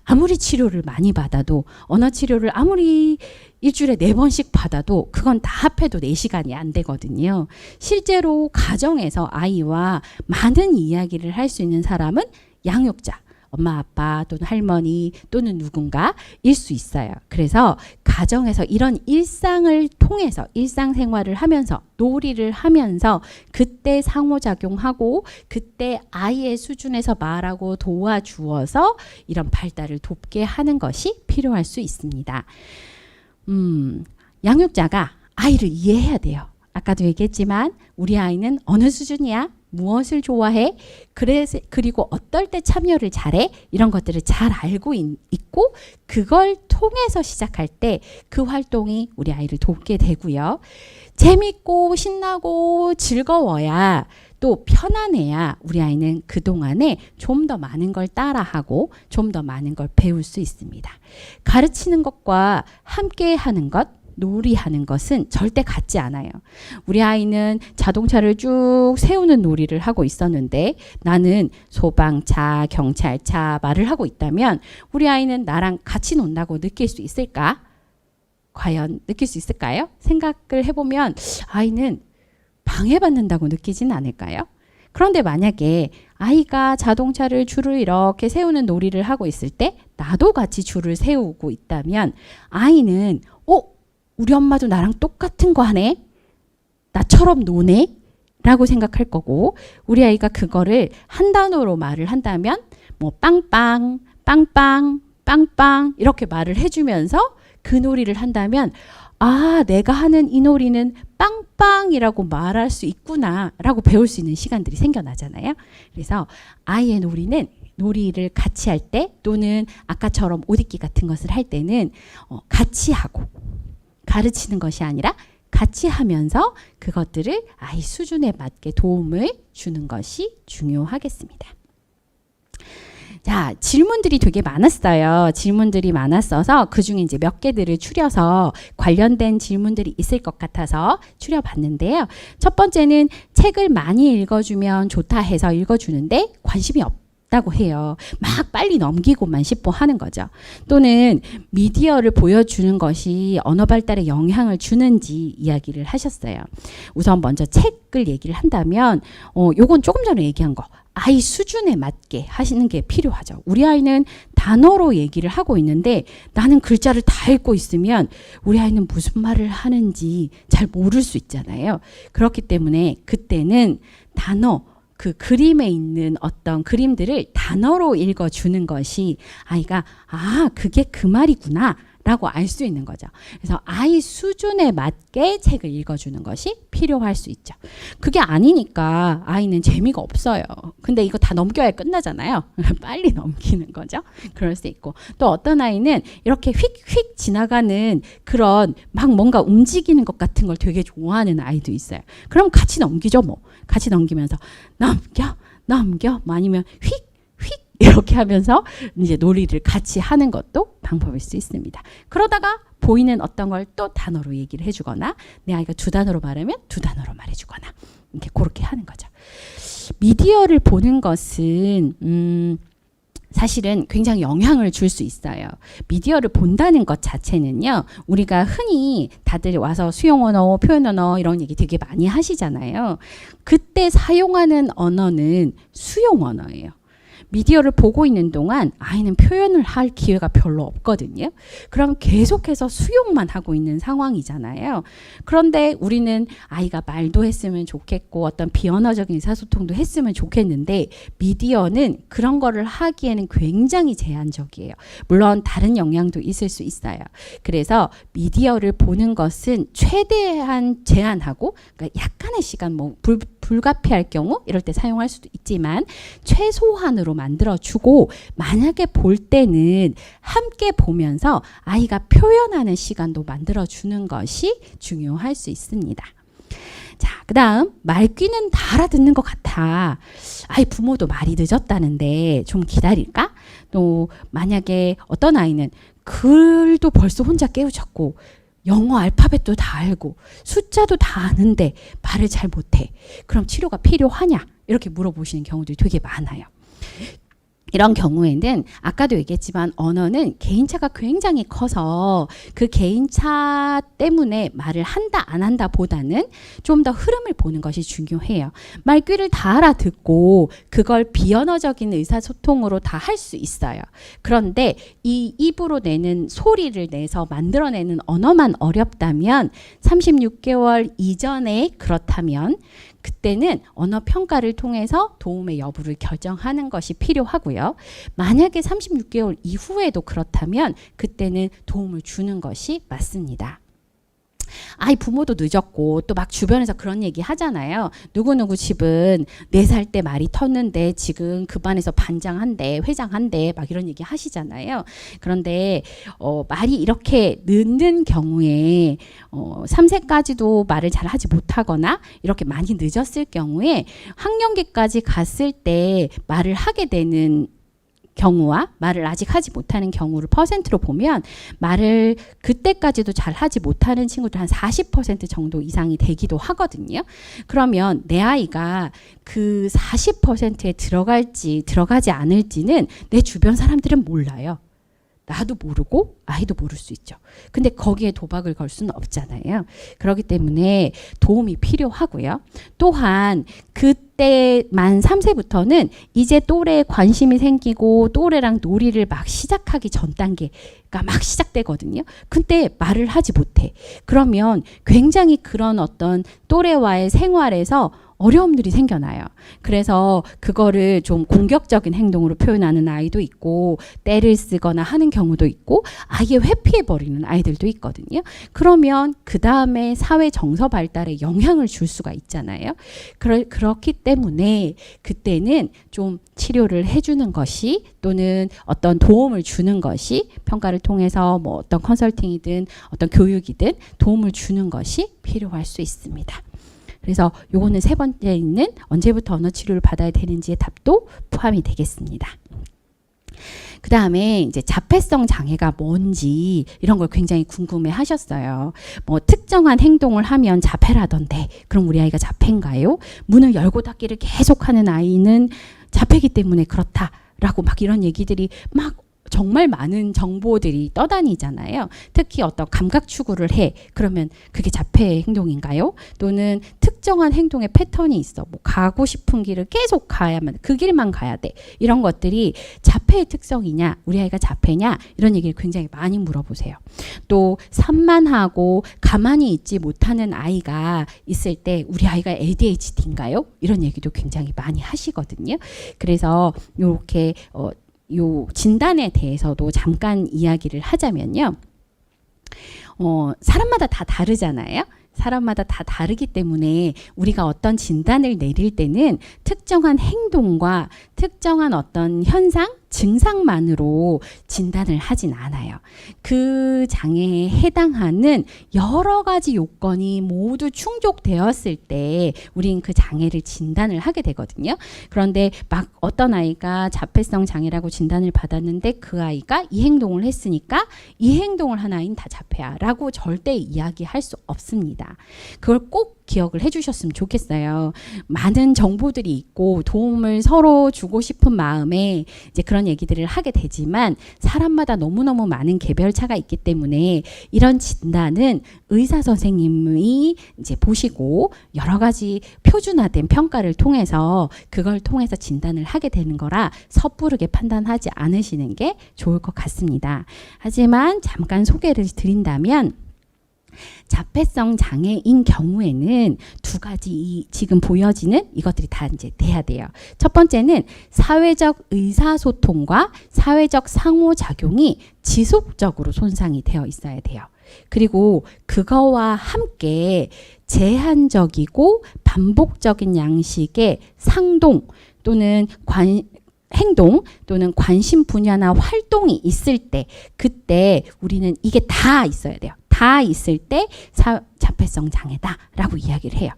아무리 치료를 많이 받아도 언어 치료를 아무리 일주일에 4번씩 받아도 그건 다 합해도 4시간이 안 되거든요. 실제로 가정에서 아이와 많은 이야기를 할 수 있는 사람은 양육자, 엄마, 아빠 또는 할머니 또는 누군가일 수 있어요. 그래서 가정에서 이런 일상을 통해서 일상생활을 하면서 놀이를 하면서 그때 상호작용하고 그때 아이의 수준에서 말하고 도와주어서 이런 발달을 돕게 하는 것이 필요할 수 있습니다. 양육자가 아이를 이해해야 돼요. 아까도 얘기했지만 우리 아이는 어느 수준이야? 무엇을 좋아해? 그리고 어떨 때 참여를 잘해? 이런 것들을 잘 알고 있고 그걸 통해서 시작할 때 그 활동이 우리 아이를 돕게 되고요. 재밌고 신나고 즐거워야 또 편안해야 우리 아이는 그동안에 좀 더 많은 걸 따라하고 좀 더 많은 걸 배울 수 있습니다. 가르치는 것과 함께 하는 것, 놀이하는 것은 절대 같지 않아요. 우리 아이는 자동차를 쭉 세우는 놀이를 하고 있었는데 나는 소방차, 경찰차 말을 하고 있다면 우리 아이는 나랑 같이 논다고 느낄 수 있을까? 과연 느낄 수 있을까요? 생각을 해보면 아이는 방해받는다고 느끼진 않을까요? 그런데 만약에 아이가 자동차를 줄을 이렇게 세우는 놀이를 하고 있을 때 나도 같이 줄을 세우고 있다면 아이는 우리 엄마도 나랑 똑같은 거 하네? 나처럼 노네? 라고 생각할 거고 우리 아이가 그거를 한 단어로 말을 한다면 뭐 빵빵, 빵빵, 빵빵 이렇게 말을 해주면서 그 놀이를 한다면 아, 내가 하는 이 놀이는 빵빵이라고 말할 수 있구나 라고 배울 수 있는 시간들이 생겨나잖아요. 그래서 아이의 놀이를 같이 할 때 또는 아까처럼 옷 입기 같은 것을 할 때는 같이 하고 가르치는 것이 아니라 같이 하면서 그것들을 아이 수준에 맞게 도움을 주는 것이 중요하겠습니다. 자, 질문들이 되게 많았어요. 질문들이 많았어서 그중에 이제 몇 개들을 추려서 관련된 질문들이 있을 것 같아서 추려봤는데요. 첫 번째는 책을 많이 읽어주면 좋다 해서 읽어주는데 관심이 없다고 해요. 막 빨리 넘기고만 싶어 하는 거죠. 또는 미디어를 보여주는 것이 언어 발달에 영향을 주는지 이야기를 하셨어요. 우선 먼저 책을 얘기를 한다면 요건 조금 전에 얘기한 거. 아이 수준에 맞게 하시는 게 필요하죠. 우리 아이는 단어로 얘기를 하고 있는데 나는 글자를 다 읽고 있으면 우리 아이는 무슨 말을 하는지 잘 모를 수 있잖아요. 그렇기 때문에 그때는 단어, 그 그림에 있는 어떤 그림들을 단어로 읽어주는 것이 아이가 아, 그게 그 말이구나 라고 알 수 있는 거죠. 그래서 아이 수준에 맞게 책을 읽어주는 것이 필요할 수 있죠. 그게 아니니까 아이는 재미가 없어요. 근데 이거 다 넘겨야 끝나잖아요. 빨리 넘기는 거죠. 그럴 수 있고 또 어떤 아이는 이렇게 휙휙 지나가는 그런 막 뭔가 움직이는 것 같은 걸 되게 좋아하는 아이도 있어요. 그럼 같이 넘기죠 뭐. 같이 넘기면서 넘겨 아니면 휙 이렇게 하면서 이제 놀이를 같이 하는 것도 방법일 수 있습니다. 그러다가 보이는 어떤 걸 또 단어로 얘기를 해주거나 내 아이가 두 단어로 말하면 두 단어로 말해주거나 이렇게 그렇게 하는 거죠. 미디어를 보는 것은 사실은 굉장히 영향을 줄 수 있어요. 미디어를 본다는 것 자체는요. 우리가 흔히 다들 와서 수용 언어, 표현 언어 이런 얘기 되게 많이 하시잖아요. 그때 사용하는 언어는 수용 언어예요. 미디어를 보고 있는 동안 아이는 표현을 할 기회가 별로 없거든요. 그럼 계속해서 수용만 하고 있는 상황이잖아요. 그런데 우리는 아이가 말도 했으면 좋겠고 어떤 비언어적인 의사소통도 했으면 좋겠는데 미디어는 그런 거를 하기에는 굉장히 제한적이에요. 물론 다른 영향도 있을 수 있어요. 그래서 미디어를 보는 것은 최대한 제한하고 그러니까 약간의 시간 뭐 불가피할 경우 이럴 때 사용할 수도 있지만 최소한으로 만들어주고 만약에 볼 때는 함께 보면서 아이가 표현하는 시간도 만들어주는 것이 중요할 수 있습니다. 자, 그 다음 말귀는 다 알아듣는 것 같아. 아이 부모도 말이 늦었다는데 좀 기다릴까? 또 만약에 어떤 아이는 글도 벌써 혼자 깨우쳤고 영어 알파벳도 다 알고 숫자도 다 아는데 말을 잘 못해. 그럼 치료가 필요하냐? 이렇게 물어보시는 경우들이 되게 많아요. 이런 경우에는 아까도 얘기했지만 언어는 개인차가 굉장히 커서 그 개인차 때문에 말을 한다 안 한다 보다는 좀 더 흐름을 보는 것이 중요해요. 말귀를 다 알아듣고 그걸 비언어적인 의사소통으로 다 할 수 있어요. 그런데 이 입으로 내는 소리를 내서 만들어내는 언어만 어렵다면 36개월 이전에 그렇다면 그때는 언어 평가를 통해서 도움의 여부를 결정하는 것이 필요하고요. 만약에 36개월 이후에도 그렇다면 그때는 도움을 주는 것이 맞습니다. 아이 부모도 늦었고 또 막 주변에서 그런 얘기 하잖아요. 누구누구 집은 4살 때 말이 텄는데 지금 그 반에서 반장한대 회장한대 막 이런 얘기 하시잖아요. 그런데 말이 이렇게 늦는 경우에 3세까지도 말을 잘 하지 못하거나 이렇게 많이 늦었을 경우에 학령기까지 갔을 때 말을 하게 되는 경우와 말을 아직 하지 못하는 경우를 퍼센트로 보면 말을 그때까지도 잘 하지 못하는 친구들 한 40% 정도 이상이 되기도 하거든요. 그러면 내 아이가 그 40%에 들어갈지 들어가지 않을지는 내 주변 사람들은 몰라요. 나도 모르고 아이도 모를 수 있죠. 근데 거기에 도박을 걸 수는 없잖아요. 그렇기 때문에 도움이 필요하고요. 또한 그때 이때 만 3세부터는 이제 또래에 관심이 생기고 또래랑 놀이를 막 시작하기 전 단계가 막 시작되거든요. 근데 말을 하지 못해. 그러면 굉장히 그런 어떤 또래와의 생활에서 어려움들이 생겨나요. 그래서 그거를 좀 공격적인 행동으로 표현하는 아이도 있고 떼를 쓰거나 하는 경우도 있고 아예 회피해버리는 아이들도 있거든요. 그러면 그 다음에 사회 정서 발달에 영향을 줄 수가 있잖아요. 그렇기 때문에 그때는 좀 치료를 해주는 것이 또는 어떤 도움을 주는 것이 평가를 통해서 뭐 어떤 컨설팅이든 어떤 교육이든 도움을 주는 것이 필요할 수 있습니다. 그래서 요거는 세 번째 있는 언제부터 언어 치료를 받아야 되는지의 답도 포함이 되겠습니다. 그 다음에 이제 자폐성 장애가 뭔지 이런 걸 굉장히 궁금해 하셨어요. 뭐 특정한 행동을 하면 자폐라던데 그럼 우리 아이가 자폐인가요? 문을 열고 닫기를 계속하는 아이는 자폐이기 때문에 그렇다라고 막 이런 얘기들이 막 정말 많은 정보들이 떠다니잖아요. 특히 어떤 감각 추구를 해. 그러면 그게 자폐의 행동인가요? 또는 특정한 행동의 패턴이 있어. 뭐 가고 싶은 길을 계속 가야만 그 길만 가야 돼. 이런 것들이 자폐의 특성이냐? 우리 아이가 자폐냐? 이런 얘기를 굉장히 많이 물어보세요. 또 산만하고 가만히 있지 못하는 아이가 있을 때 우리 아이가 ADHD인가요? 이런 얘기도 굉장히 많이 하시거든요. 그래서 이렇게 요 진단에 대해서도 잠깐 이야기를 하자면요. 사람마다 다 다르잖아요. 사람마다 다 다르기 때문에 우리가 어떤 진단을 내릴 때는 특정한 행동과 특정한 어떤 현상, 증상만으로 진단을 하진 않아요. 그 장애에 해당하는 여러 가지 요건이 모두 충족되었을 때 우린 그 장애를 진단을 하게 되거든요. 그런데 막 어떤 아이가 자폐성 장애라고 진단을 받았는데 그 아이가 이 행동을 했으니까 이 행동을 한 아이는 다 자폐야 라고 절대 이야기할 수 없습니다. 그걸 꼭 기억을 해주셨으면 좋겠어요. 많은 정보들이 있고 도움을 서로 주고 싶은 마음에 이제 그런 얘기들을 하게 되지만 사람마다 너무너무 많은 개별차가 있기 때문에 이런 진단은 의사 선생님이 이제 보시고 여러 가지 표준화된 평가를 통해서 그걸 통해서 진단을 하게 되는 거라 섣부르게 판단하지 않으시는 게 좋을 것 같습니다. 하지만 잠깐 소개를 드린다면 자폐성 장애인 경우에는 두 가지 지금 보여지는 이것들이 다 이제 돼야 돼요. 첫 번째는 사회적 의사소통과 사회적 상호작용이 지속적으로 손상이 되어 있어야 돼요. 그리고 그거와 함께 제한적이고 반복적인 양식의 상동 또는 행동 또는 관심 분야나 활동이 있을 때 그때 우리는 이게 다 있어야 돼요. 다 있을 때 자폐성 장애다라고 이야기를 해요.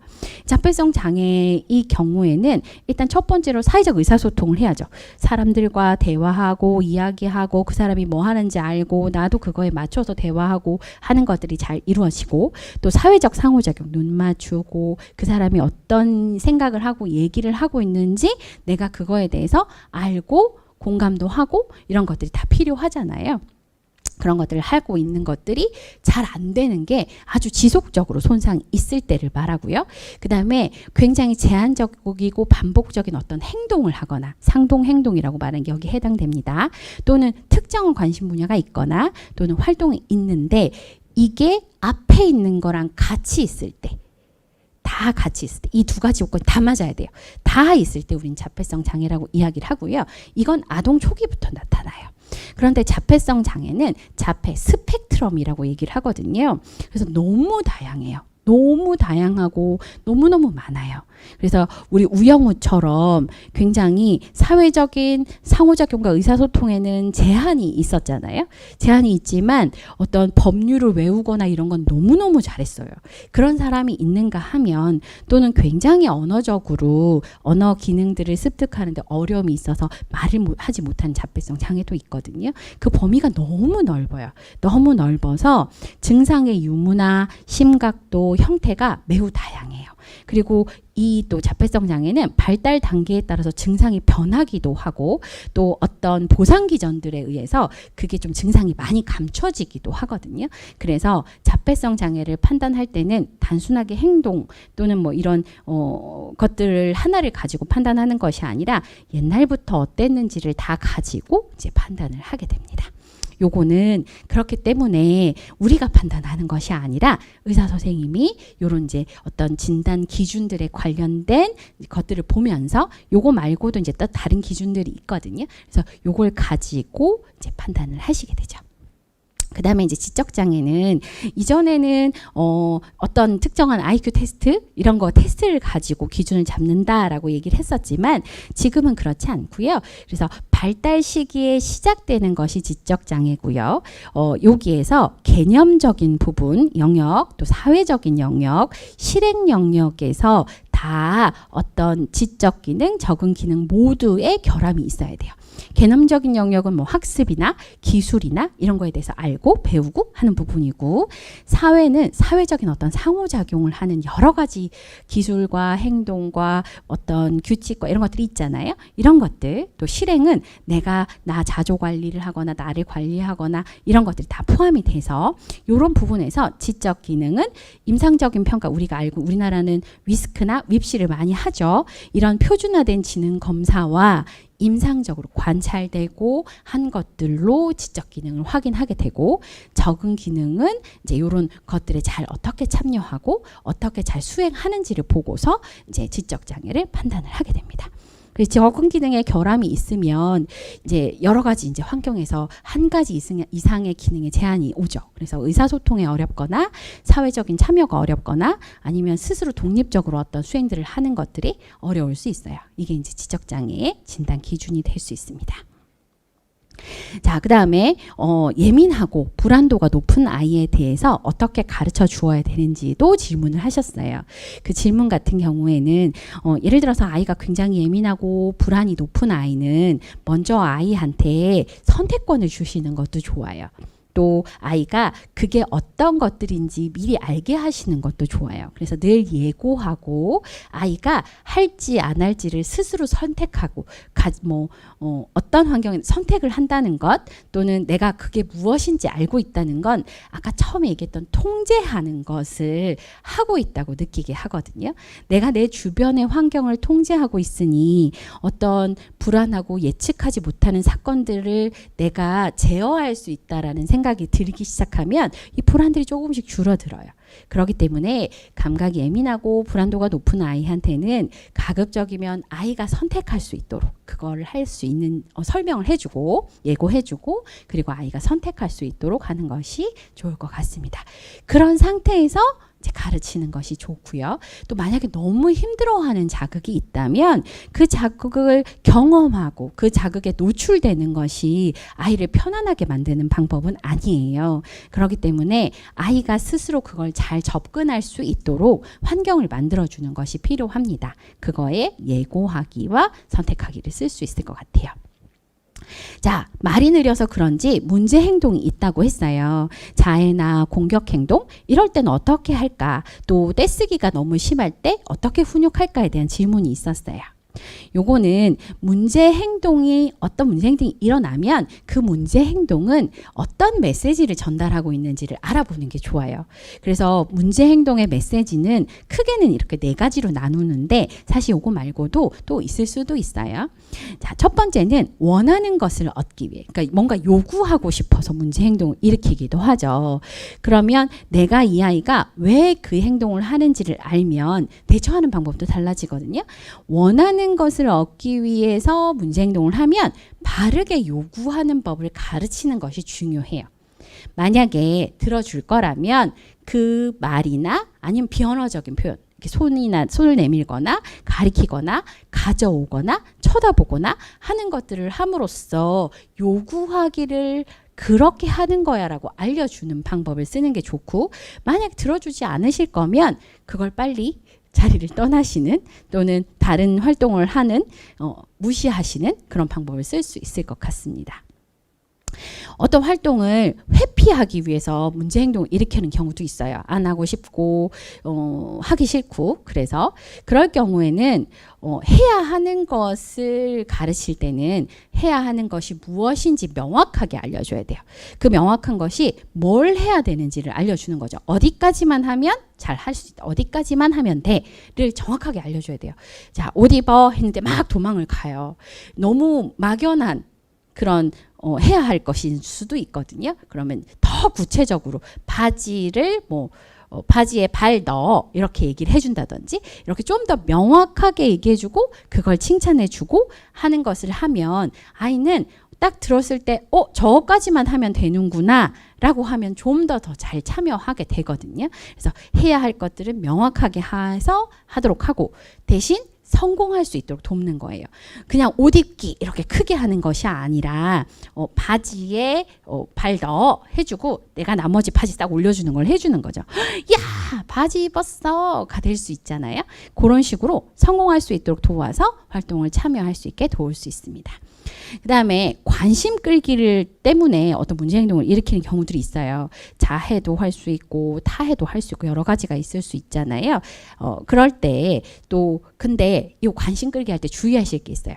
자폐성 장애의 경우에는 일단 첫 번째로 사회적 의사소통을 해야죠. 사람들과 대화하고 이야기하고 그 사람이 뭐 하는지 알고 나도 그거에 맞춰서 대화하고 하는 것들이 잘 이루어지고 또 사회적 상호작용 눈 맞추고 그 사람이 어떤 생각을 하고 얘기를 하고 있는지 내가 그거에 대해서 알고 공감도 하고 이런 것들이 다 필요하잖아요. 그런 것들을 하고 있는 것들이 잘 안 되는 게 아주 지속적으로 손상이 있을 때를 말하고요. 그 다음에 굉장히 제한적이고 반복적인 어떤 행동을 하거나 상동 행동이라고 말하는 게 여기에 해당됩니다. 또는 특정한 관심 분야가 있거나 또는 활동이 있는데 이게 앞에 있는 거랑 같이 있을 때 다 같이 있을 때 이 두 가지 요건이 다 맞아야 돼요. 다 있을 때 우린 자폐성 장애라고 이야기를 하고요. 이건 아동 초기부터 나타나요. 그런데 자폐성 장애는 자폐 스펙트럼이라고 얘기를 하거든요. 그래서 너무 다양해요. 너무 다양하고 너무너무 많아요. 그래서 우리 우영우처럼 굉장히 사회적인 상호작용과 의사소통에는 제한이 있었잖아요. 제한이 있지만 어떤 법률을 외우거나 이런 건 너무너무 잘했어요. 그런 사람이 있는가 하면 또는 굉장히 언어적으로 언어 기능들을 습득하는데 어려움이 있어서 말을 하지 못하는 자폐성 장애도 있거든요. 그 범위가 너무 넓어요. 너무 넓어서 증상의 유무나 심각도 형태가 매우 다양해요. 그리고 이 또 자폐성 장애는 발달 단계에 따라서 증상이 변하기도 하고 또 어떤 보상 기전들에 의해서 그게 좀 증상이 많이 감춰지기도 하거든요. 그래서 자폐성 장애를 판단할 때는 단순하게 행동 또는 뭐 이런 것들을 하나를 가지고 판단하는 것이 아니라 옛날부터 어땠는지를 다 가지고 이제 판단을 하게 됩니다. 요거는 그렇기 때문에 우리가 판단하는 것이 아니라 의사 선생님이 요런 이제 어떤 진단 기준들에 관련된 것들을 보면서 요거 말고도 이제 또 다른 기준들이 있거든요. 그래서 요걸 가지고 이제 판단을 하시게 되죠. 그 다음에 이제 지적장애는 이전에는 어떤 특정한 IQ 테스트 이런 거 테스트를 가지고 기준을 잡는다라고 얘기를 했었지만 지금은 그렇지 않고요. 그래서 발달 시기에 시작되는 것이 지적장애고요. 여기에서 개념적인 부분 영역 또 사회적인 영역 실행 영역에서 다 어떤 지적 기능, 적응 기능 모두의 결함이 있어야 돼요. 개념적인 영역은 뭐 학습이나 기술이나 이런 거에 대해서 알고 배우고 하는 부분이고 사회는 사회적인 어떤 상호작용을 하는 여러 가지 기술과 행동과 어떤 규칙과 이런 것들이 있잖아요. 이런 것들 또 실행은 내가 나 자조 관리를 하거나 나를 관리하거나 이런 것들이 다 포함이 돼서 이런 부분에서 지적 기능은 임상적인 평가 우리가 알고 우리나라는 위스크나 윕시를 많이 하죠. 이런 표준화된 지능 검사와 임상적으로 관찰되고 한 것들로 지적 기능을 확인하게 되고 적응 기능은 이제 이런 것들에 잘 어떻게 참여하고 어떻게 잘 수행하는지를 보고서 이제 지적 장애를 판단을 하게 됩니다. 그래서 적응 기능에 결함이 있으면 이제 여러 가지 이제 환경에서 한 가지 이상의 기능에 제한이 오죠. 그래서 의사소통에 어렵거나 사회적인 참여가 어렵거나 아니면 스스로 독립적으로 어떤 수행들을 하는 것들이 어려울 수 있어요. 이게 이제 지적장애의 진단 기준이 될 수 있습니다. 자, 그 다음에 예민하고 불안도가 높은 아이에 대해서 어떻게 가르쳐 주어야 되는지도 질문을 하셨어요. 그 질문 같은 경우에는 예를 들어서 아이가 굉장히 예민하고 불안이 높은 아이는 먼저 아이한테 선택권을 주시는 것도 좋아요. 또 아이가 그게 어떤 것들인지 미리 알게 하시는 것도 좋아요. 그래서 늘 예고하고 아이가 할지 안 할지를 스스로 선택하고 어떤 환경에 선택을 한다는 것 또는 내가 그게 무엇인지 알고 있다는 건 아까 처음에 얘기했던 통제하는 것을 하고 있다고 느끼게 하거든요. 내가 내 주변의 환경을 통제하고 있으니 어떤 불안하고 예측하지 못하는 사건들을 내가 제어할 수 있다라는 생각이 들기 시작하면 이 불안들이 조금씩 줄어들어요. 그렇기 때문에 감각이 예민하고 불안도가 높은 아이한테는 가급적이면 아이가 선택할 수 있도록 그거를 할 수 있는 설명을 해주고 예고해주고 그리고 아이가 선택할 수 있도록 하는 것이 좋을 것 같습니다. 그런 상태에서 이제 가르치는 것이 좋고요. 또 만약에 너무 힘들어하는 자극이 있다면 그 자극을 경험하고 그 자극에 노출되는 것이 아이를 편안하게 만드는 방법은 아니에요. 그렇기 때문에 아이가 스스로 그걸 잘 접근할 수 있도록 환경을 만들어주는 것이 필요합니다. 그거에 예고하기와 선택하기를 쓸 수 있을 것 같아요. 자, 말이 느려서 그런지 문제 행동이 있다고 했어요. 자해나 공격 행동 이럴 때는 어떻게 할까? 또 떼쓰기가 너무 심할 때 어떻게 훈육할까에 대한 질문이 있었어요. 요거는 어떤 문제 행동이 일어나면 그 문제 행동은 어떤 메시지를 전달하고 있는지를 알아보는 게 좋아요. 그래서 문제 행동의 메시지는 크게는 이렇게 4가지로 나누는데 사실 요거 말고도 또 있을 수도 있어요. 자, 첫 번째는 원하는 것을 얻기 위해 그러니까 뭔가 요구하고 싶어서 문제 행동을 일으키기도 하죠. 그러면 내가 이 아이가 왜 그 행동을 하는지를 알면 대처하는 방법도 달라지거든요. 원하는 것을 얻기 위해서 문제 행동을 하면 바르게 요구하는 법을 가르치는 것이 중요해요. 만약에 들어줄 거라면 그 말이나 아니면 비언어적인 표현 손을 내밀거나 가리키거나 가져오거나 쳐다보거나 하는 것들을 함으로써 요구하기를 그렇게 하는 거야 라고 알려주는 방법을 쓰는 게 좋고 만약 들어주지 않으실 거면 그걸 빨리 자리를 떠나시는 또는 다른 활동을 하는 무시하시는 그런 방법을 쓸 수 있을 것 같습니다. 어떤 활동을 회피 회피하기 위해서 문제 행동을 일으키는 경우도 있어요. 안 하고 싶고 하기 싫고. 그래서 그럴 경우에는 해야 하는 것을 가르칠 때는 해야 하는 것이 무엇인지 명확하게 알려줘야 돼요. 그 명확한 것이 뭘 해야 되는지를 알려주는 거죠. 어디까지만 하면 잘 할 수 있다. 어디까지만 하면 돼를 정확하게 알려줘야 돼요. 자, 옷 입어 했는데 막 도망을 가요. 너무 막연한 그런 해야 할 것일 수도 있거든요. 그러면 더 구체적으로 바지를 바지에 발 넣어 이렇게 얘기를 해준다든지 이렇게 좀 더 명확하게 얘기해주고 그걸 칭찬해주고 하는 것을 하면 아이는 딱 들었을 때 저까지만 하면 되는구나 라고 하면 좀 더 잘 참여하게 되거든요. 그래서 해야 할 것들은 명확하게 해서 하도록 하고 대신 성공할 수 있도록 돕는 거예요. 그냥 옷 입기 이렇게 크게 하는 것이 아니라 바지에 발 넣어 해주고 내가 나머지 바지 딱 올려주는 걸 해주는 거죠. 야, 바지 입었어가 될 수 있잖아요. 그런 식으로 성공할 수 있도록 도와서 활동을 참여할 수 있게 도울 수 있습니다. 그 다음에 관심 끌기를 때문에 어떤 문제 행동을 일으키는 경우들이 있어요. 자해도 할 수 있고 타해도 할 수 있고 여러 가지가 있을 수 있잖아요. 그럴 때 또 근데 이 관심 끌기 할 때 주의하실 게 있어요.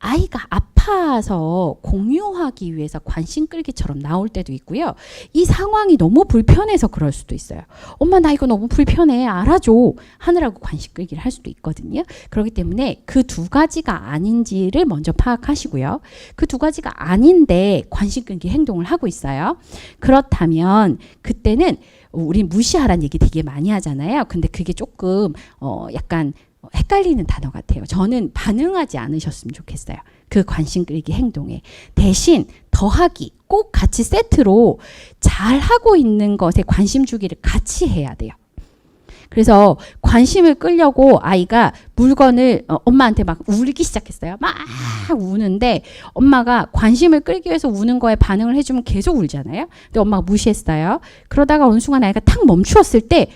아이가 아파서 공유하기 위해서 관심 끌기처럼 나올 때도 있고요. 이 상황이 너무 불편해서 그럴 수도 있어요. 엄마 나 이거 너무 불편해 알아줘 하느라고 관심 끌기를 할 수도 있거든요. 그렇기 때문에 그 두 가지가 아닌지를 먼저 파악하시고요. 그 두 가지가 아닌데 관심 끌기 행동을 하고 있어요. 그렇다면 그때는 우리 무시하라는 얘기 되게 많이 하잖아요. 근데 그게 조금 약간 헷갈리는 단어 같아요. 저는 반응하지 않으셨으면 좋겠어요. 그 관심 끌기 행동에. 대신 더하기, 꼭 같이 세트로 잘하고 있는 것에 관심 주기를 같이 해야 돼요. 그래서 관심을 끌려고 아이가 물건을 엄마한테 막 울기 시작했어요. 막 우는데 엄마가 관심을 끌기 위해서 우는 거에 반응을 해주면 계속 울잖아요. 근데 엄마가 무시했어요. 그러다가 어느 순간 아이가 탁 멈추었을 때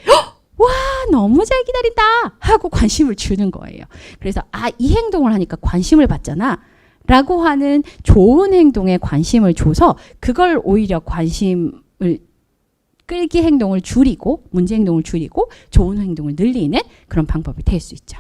와 너무 잘 기다린다 하고 관심을 주는 거예요. 그래서 이 행동을 하니까 관심을 받잖아 라고 하는 좋은 행동에 관심을 줘서 그걸 오히려 관심을 끌기 행동을 줄이고 문제 행동을 줄이고 좋은 행동을 늘리는 그런 방법이 될 수 있죠.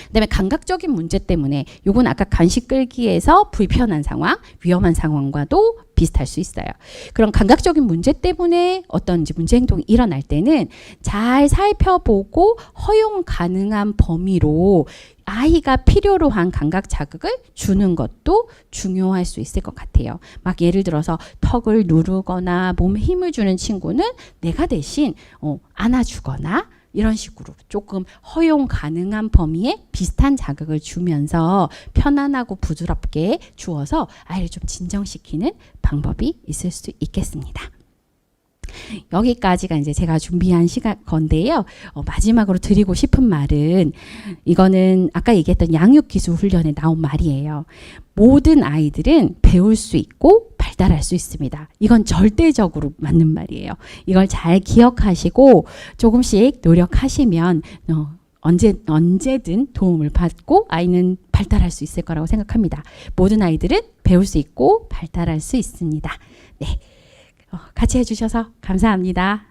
그다음에 감각적인 문제 때문에 요건 아까 관심 끌기에서 불편한 상황, 위험한 상황과도 비슷할 수 있어요. 그런 감각적인 문제 때문에 어떤 문제 행동이 일어날 때는 잘 살펴보고 허용 가능한 범위로 아이가 필요로 한 감각 자극을 주는 것도 중요할 수 있을 것 같아요. 막 예를 들어서 턱을 누르거나 몸에 힘을 주는 친구는 내가 대신 안아주거나 이런 식으로 조금 허용 가능한 범위에 비슷한 자극을 주면서 편안하고 부드럽게 주어서 아이를 좀 진정시키는 방법이 있을 수 있겠습니다. 여기까지가 이제 제가 준비한 건데요. 마지막으로 드리고 싶은 말은 이거는 아까 얘기했던 양육기술 훈련에 나온 말이에요. 모든 아이들은 배울 수 있고 발달할 수 있습니다. 이건 절대적으로 맞는 말이에요. 이걸 잘 기억하시고 조금씩 노력하시면 언제든 도움을 받고 아이는 발달할 수 있을 거라고 생각합니다. 모든 아이들은 배울 수 있고 발달할 수 있습니다. 네. 같이 해주셔서 감사합니다.